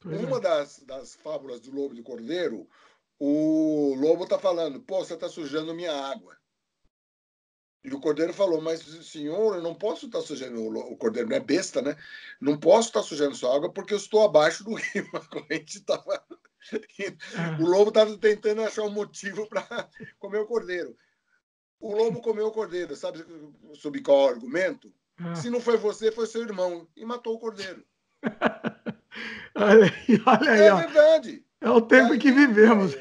Uma das fábulas do lobo e do cordeiro, o lobo está falando, pô, você está sujando minha água. E o cordeiro falou, mas senhor, eu não posso estar sujando, o cordeiro não é besta, né? Não posso estar sujando sua água porque eu estou abaixo do rio. A corrente estava... O lobo estava tentando achar um motivo para comer o cordeiro. O lobo comeu o cordeiro, sabe sob qual argumento? Se não foi você, foi seu irmão. E matou o cordeiro. Olha aí, é verdade. É o tempo em que vivemos.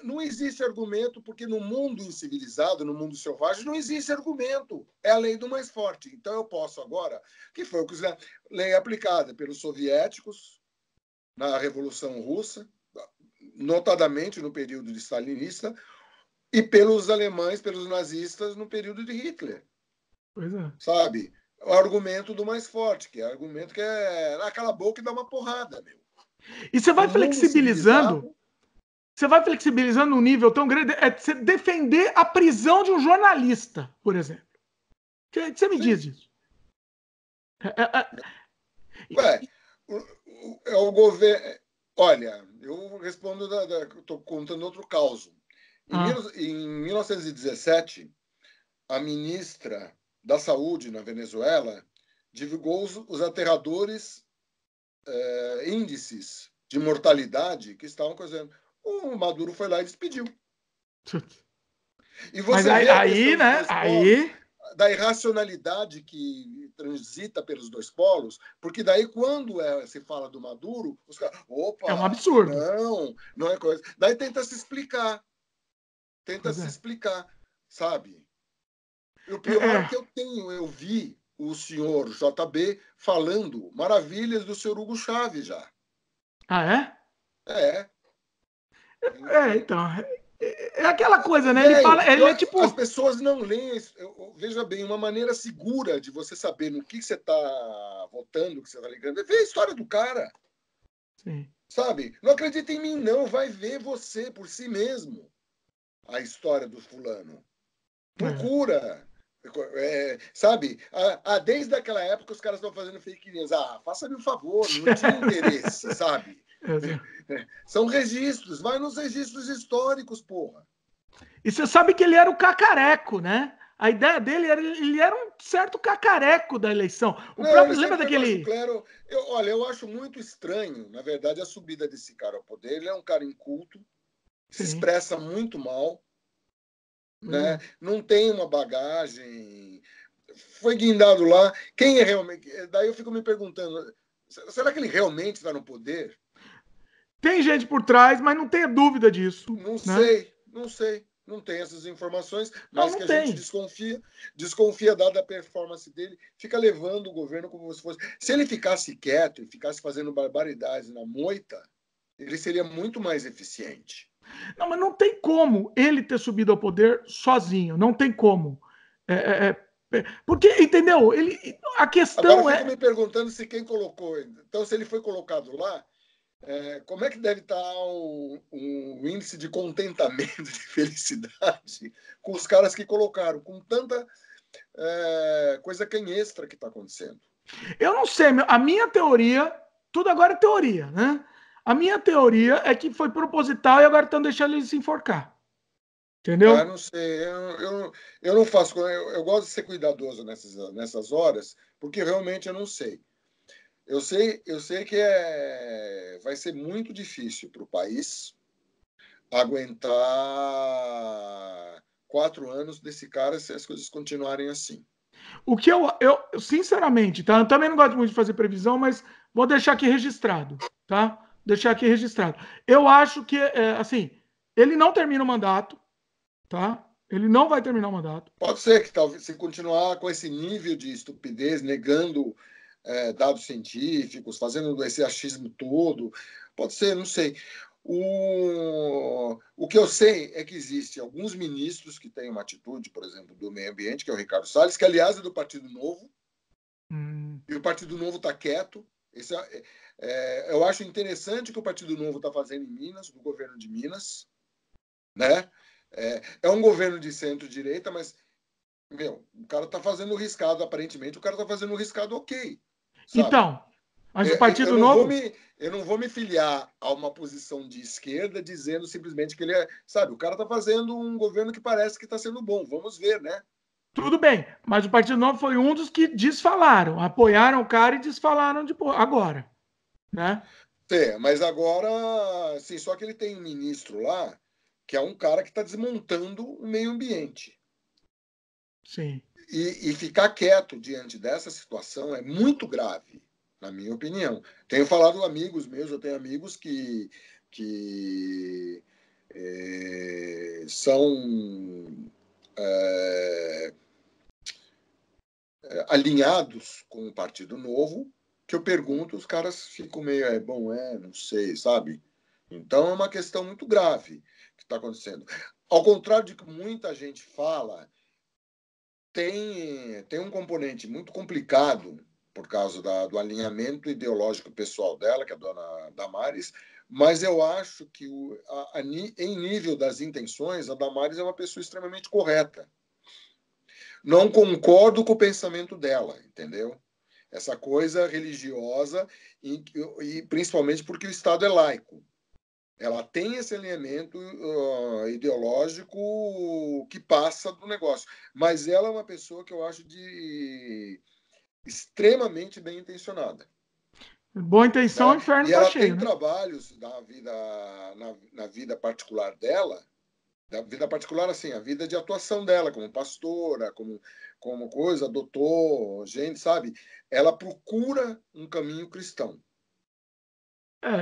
não existe argumento, porque no mundo incivilizado, no mundo selvagem, não existe argumento. É a lei do mais forte. Então eu posso agora, que foi o que lei aplicada pelos soviéticos na Revolução Russa, notadamente no período de stalinista, e pelos alemães, pelos nazistas, no período de Hitler. Pois é. Sabe? O argumento do mais forte, que é o argumento que é cala a boca e dá uma porrada, meu. E você vai flexibilizando. Você vai flexibilizando num nível tão grande. É você defender a prisão de um jornalista, por exemplo. O que você me diz isso? É o governo. Olha, eu respondo. Estou contando outro caso. Em 1917, a ministra da Saúde na Venezuela divulgou os aterradores índices de mortalidade que estavam causando. O Maduro foi lá e despediu. E você vê aí, né? Aí da irracionalidade que transita pelos dois polos, porque daí quando se fala do Maduro, os caras, opa, é um absurdo. Não é coisa. Daí tenta se explicar, sabe? E o pior é que eu vi o senhor JB falando maravilhas do senhor Hugo Chávez já. Ah, é? Então. É aquela coisa, né? Ele é tipo. As pessoas não leem. Veja bem, uma maneira segura de você saber no que você está votando, o que você está ligando, é ver a história do cara. Sim. Sabe? Não acredita em mim, não. Vai ver você por si mesmo a história do fulano. Procura. Sabe? Desde aquela época os caras estão fazendo fake news. Faça-me um favor, não tinha interesse, sabe? São registros, vai nos registros históricos, porra. E você sabe que ele era o cacareco, né? A ideia dele era ele era um certo cacareco da eleição. Lembra daquele. Claro, eu acho muito estranho, na verdade, a subida desse cara ao poder. Ele é um cara inculto, se expressa muito mal, né? Não tem uma bagagem. Foi guindado lá. Quem é realmente. Daí eu fico me perguntando: será que ele realmente está no poder? Tem gente por trás, mas não tenha dúvida disso. Não sei. Não tem essas informações, mas não que a gente desconfia dada a performance dele, fica levando o governo como se fosse. Se ele ficasse quieto e ficasse fazendo barbaridades na moita, ele seria muito mais eficiente. Não, mas não tem como ele ter subido ao poder sozinho. Não tem como. Porque, entendeu? A questão Agora, eu fico me perguntando se quem colocou. Então, se ele foi colocado lá, como é que deve estar o índice de contentamento, de felicidade com os caras que colocaram, com tanta coisa canhestra que está acontecendo? Eu não sei, a minha teoria, tudo agora é teoria, né? A minha teoria é que foi proposital e agora estão deixando ele se enforcar. Entendeu? Não sei, eu não faço. Eu gosto de ser cuidadoso nessas horas, porque realmente eu não sei. Eu sei que vai ser muito difícil para o país aguentar 4 anos desse cara se as coisas continuarem assim. O que eu sinceramente, tá? Eu também não gosto muito de fazer previsão, mas vou deixar aqui registrado, tá? Deixar aqui registrado. Eu acho que, assim, ele não termina o mandato, tá? Ele não vai terminar o mandato. Pode ser que, talvez, se continuar com esse nível de estupidez, negando dados científicos, fazendo esse achismo todo, pode ser, não sei. O que eu sei é que existem alguns ministros que têm uma atitude, por exemplo, do meio ambiente, que é o Ricardo Salles, que, aliás, é do Partido Novo, e o Partido Novo está quieto. Eu acho interessante o que o Partido Novo está fazendo em Minas, no governo de Minas, né? É um governo de centro-direita, mas, o cara está fazendo o riscado, aparentemente, o cara está fazendo o riscado ok. Sabe? Então, mas o Partido Novo... Eu não vou me filiar a uma posição de esquerda dizendo simplesmente que ele é... Sabe, o cara está fazendo um governo que parece que está sendo bom. Vamos ver, né? Tudo bem, mas o Partido Novo foi um dos que desfalaram, apoiaram o cara e desfalaram agora, né? Mas agora, sim, só que ele tem um ministro lá que é um cara que está desmontando o meio ambiente. Sim. E ficar quieto diante dessa situação é muito grave, na minha opinião. Tenho falado com amigos meus, eu tenho amigos que são alinhados com o Partido Novo, que eu pergunto, os caras ficam meio, não sei, sabe? Então é uma questão muito grave que está acontecendo. Ao contrário de que muita gente fala, tem um componente muito complicado por causa do alinhamento ideológico pessoal dela, que é a dona Damares, mas eu acho que em nível das intenções, a Damares é uma pessoa extremamente correta. Não concordo com o pensamento dela, entendeu? Essa coisa religiosa, e principalmente porque o Estado é laico. Ela tem esse alinhamento ideológico que passa do negócio. Mas ela é uma pessoa que eu acho extremamente bem intencionada. Boa intenção, Né? o inferno E tá ela cheio, tem né? trabalhos na vida particular dela, da vida particular, assim, a vida de atuação dela, como pastora, como coisa, doutor, gente, sabe? Ela procura um caminho cristão.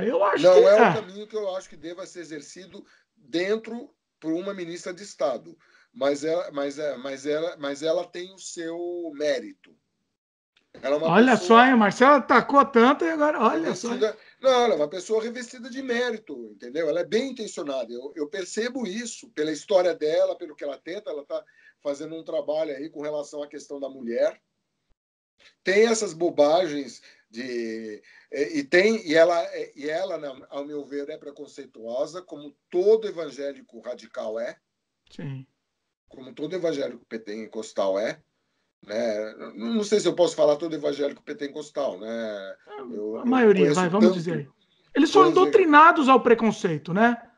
Eu acho que Não é o caminho que eu acho que deva ser exercido dentro por uma ministra de Estado, mas ela tem o seu mérito. Ela é uma olha só, pessoa hein? Marcela atacou tanto e agora, olha só. Hein? revestida. Não, ela é uma pessoa revestida de mérito, entendeu? Ela é bem intencionada. Eu percebo isso pela história dela, pelo que ela tenta. Ela está fazendo um trabalho aí com relação à questão da mulher. Tem essas bobagens e ela, ao meu ver, é preconceituosa, como todo evangélico radical é, Sim. como todo evangélico pentecostal é. Né? Não sei se eu posso falar todo evangélico pentecostal, né? A Eu maioria, conheço vamos dizer tanto. aí. Eles foram doutrinados ao preconceito, né?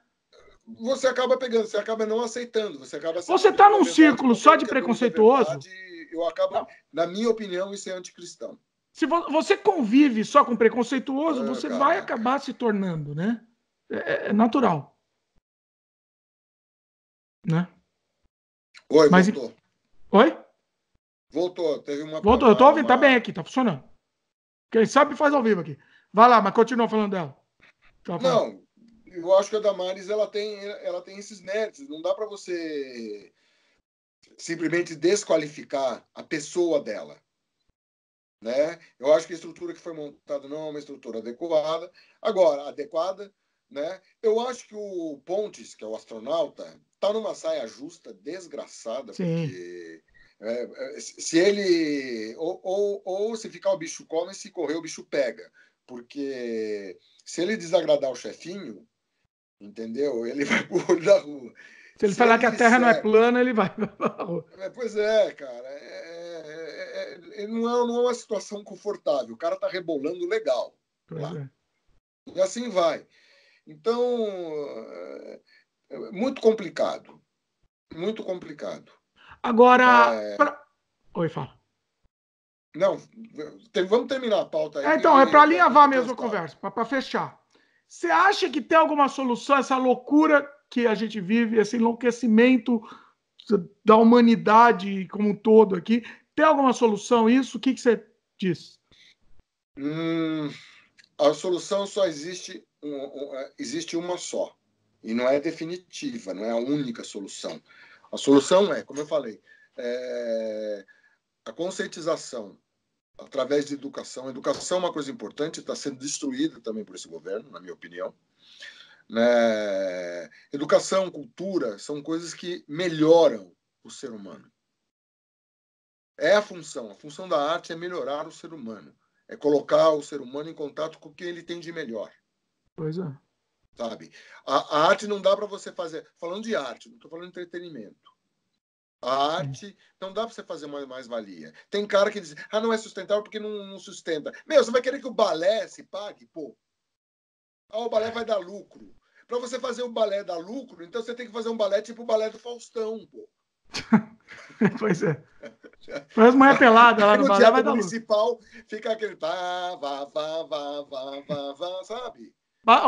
Você acaba pegando, você acaba não aceitando, você acaba Você aceitando tá tudo a num verdade, círculo só contando de que é tudo a preconceituoso. verdade. Eu acabo, Não. na minha opinião, isso é anticristão. Se você convive só com preconceituoso, você vai Caraca. acabar se tornando, né? É natural, né? Oi, Mas, voltou. oi? Voltou, teve uma, Voltou, eu tô ouvindo, tá bem uma... aqui, tá funcionando. Quem sabe faz ao vivo aqui. Vai lá, mas continua falando dela. Não, eu acho que a Damares ela tem esses méritos. Não dá para você simplesmente desqualificar a pessoa dela. Né? Eu acho que a estrutura que foi montada não é uma estrutura adequada. Agora, adequada, né? Eu acho que o Pontes, que é o astronauta, está numa saia justa desgraçada, Sim. porque se ele ou se ficar o bicho come, se correr o bicho pega, porque se ele desagradar o chefinho, entendeu? Ele vai pro olho da rua. Se ele Se falar ele que a Terra não é disser plana, ele vai. Pois é, cara. Não é uma situação confortável. O cara tá rebolando legal Pois lá. é. E assim vai. Então, muito complicado. Muito complicado. Agora. Oi, fala. Não, vamos terminar a pauta aí Então, é para que eu alinhavar tô mesmo a cansado. conversa, para fechar. Você acha que tem alguma solução, essa loucura que a gente vive, esse enlouquecimento da humanidade como um todo aqui? Tem alguma solução isso? O que você diz? A solução só existe uma só. E não é definitiva, não é a única solução. A solução é, como eu falei, a conscientização através de educação. A educação é uma coisa importante, está sendo destruída também por esse governo, na minha opinião. Né? Educação, cultura, são coisas que melhoram o ser humano. É a função. A função da arte é melhorar o ser humano. É colocar o ser humano em contato com o que ele tem de melhor. Pois é. Sabe? A arte não dá para você fazer... Falando de arte, não estou falando de entretenimento. A arte não dá para você fazer uma mais-valia. Tem cara que diz, não é sustentável porque não sustenta. Você vai querer que o balé se pague? Pô. O balé vai dar lucro. Para você fazer o balé dar lucro, então você tem que fazer um balé tipo o balé do Faustão, pô. Pois é. Faz mulher pelada lá Aí no no balé, vai Teatro dar lucro. Municipal fica aquele sabe?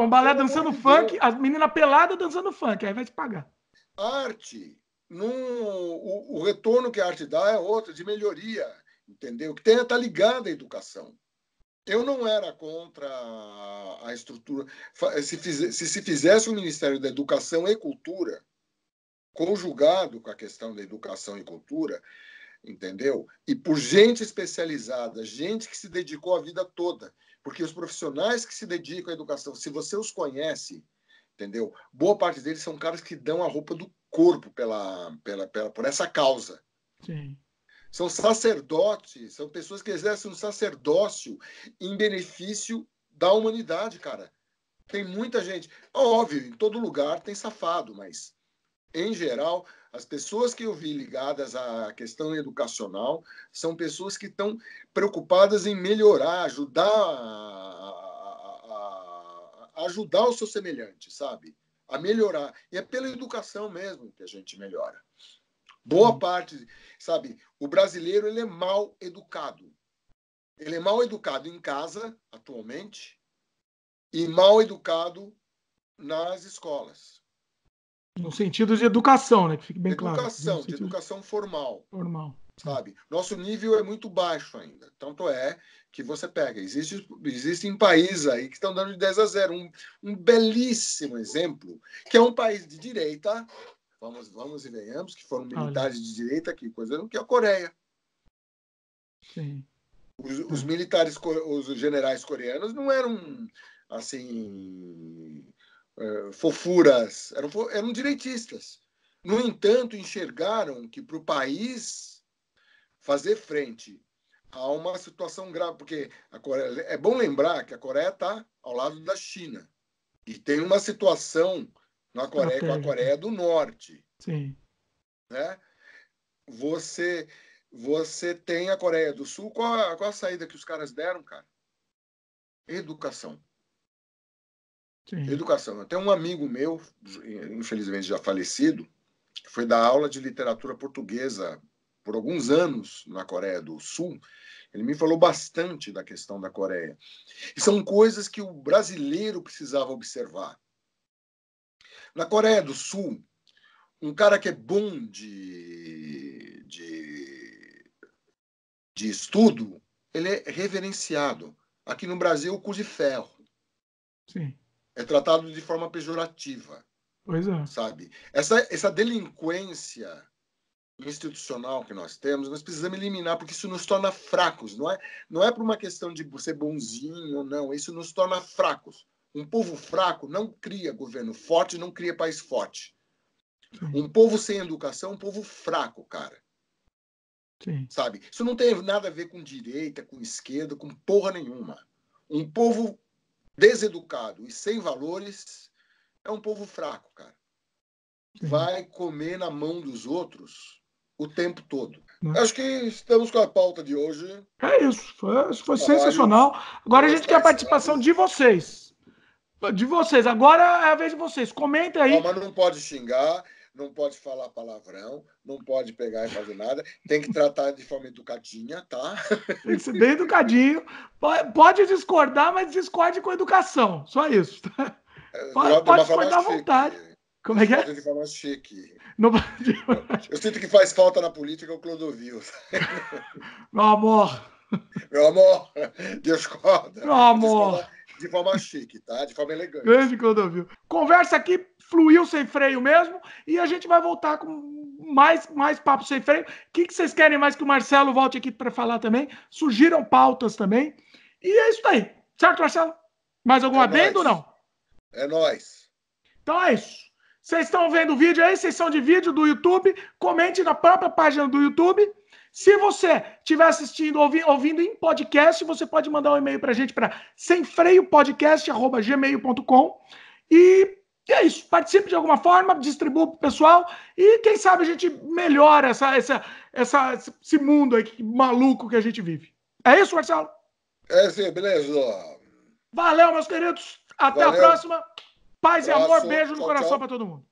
Um balé Pelo amor dançando de funk, Deus. as meninas peladas dançando funk, aí vai te pagar. Arte, o retorno que a arte dá é outro, de melhoria, entendeu? Que está ligado à educação. Eu não era contra a estrutura. Se fizesse o Ministério da Educação e Cultura, conjugado com a questão da educação e cultura, entendeu? E por gente especializada, gente que se dedicou a vida toda. Porque os profissionais que se dedicam à educação, se você os conhece, entendeu? Boa parte deles são caras que dão a roupa do corpo por essa causa. Sim. São sacerdotes, são pessoas que exercem um sacerdócio em benefício da humanidade, cara. Tem muita gente. Óbvio, em todo lugar tem safado, mas, em geral, as pessoas que eu vi ligadas à questão educacional são pessoas que estão preocupadas em melhorar, ajudar o seu semelhante, sabe? A melhorar. E é pela educação mesmo que a gente melhora. Boa parte, sabe? O brasileiro, ele é mal educado. Ele é mal educado em casa, atualmente, e mal educado nas escolas. No sentido de educação, né? Que fique bem claro. De educação formal. Formal. Sabe? Nosso nível é muito baixo ainda. Tanto é que você pega. Existem países aí que estão dando de 10-0. Um belíssimo exemplo, que é um país de direita, vamos e venhamos, que foram militares de direita, que é a Coreia. Sim. Os militares, os generais coreanos não eram, assim, fofuras, eram direitistas. No entanto, enxergaram que para o país fazer frente a uma situação grave, porque a Coreia, é bom lembrar que a Coreia está ao lado da China e tem uma situação na Coreia com a Coreia do Norte. Sim. Né? Você tem a Coreia do Sul, qual a saída que os caras deram, cara? Educação. Sim. Educação. Tem um amigo meu, infelizmente já falecido, que foi dar aula de literatura portuguesa por alguns anos na Coreia do Sul. Ele me falou bastante da questão da Coreia. E são coisas que o brasileiro precisava observar. Na Coreia do Sul, um cara que é bom de estudo, ele é reverenciado. Aqui no Brasil, o cu de ferro. Sim. É tratado de forma pejorativa. Pois é. Sabe? Essa delinquência institucional que nós temos, nós precisamos eliminar, porque isso nos torna fracos. Não é por uma questão de ser bonzinho, não. Isso nos torna fracos. Um povo fraco não cria governo forte, não cria país forte. Sim. Um povo sem educação é um povo fraco, cara. Sim. Sabe? Isso não tem nada a ver com direita, com esquerda, com porra nenhuma. Um povo deseducado e sem valores é um povo fraco, cara. Sim. Vai comer na mão dos outros o tempo todo. Acho que estamos com a pauta de hoje. É isso. Foi sensacional. Agora a gente quer a participação de vocês. De vocês. Agora é a vez de vocês. Comentem aí. Mas não pode xingar, não pode falar palavrão, não pode pegar e fazer nada. Tem que tratar de forma educadinha, tá? Tem que ser bem educadinho. Pode discordar, mas discorde com educação. Só isso. Pode discordar à vontade. Como é que é? De forma chique. Não... Eu sinto que faz falta na política o Clodovil. Meu amor. Meu amor, discorda. Meu amor. De forma chique, tá? De forma elegante. Grande Clodovil. Conversa aqui fluiu sem freio mesmo e a gente vai voltar com mais papo sem freio. O que vocês querem mais que o Marcelo volte aqui para falar também? Surgiram pautas também. E é isso aí. Certo, Marcelo? Mais algum adendo ou não? É nóis. Então é isso. Vocês estão vendo o vídeo aí, sessão de vídeo do YouTube, comente na própria página do YouTube. Se você estiver assistindo, ouvindo em podcast, você pode mandar um e-mail para a gente para semfreiopodcast@gmail.com. E é isso. Participe de alguma forma, distribua para o pessoal e quem sabe a gente melhora esse mundo aí maluco que a gente vive. É isso, Marcelo? É sim, beleza. Valeu, meus queridos. Até a próxima. Paz e amor, beijo no coração para todo mundo.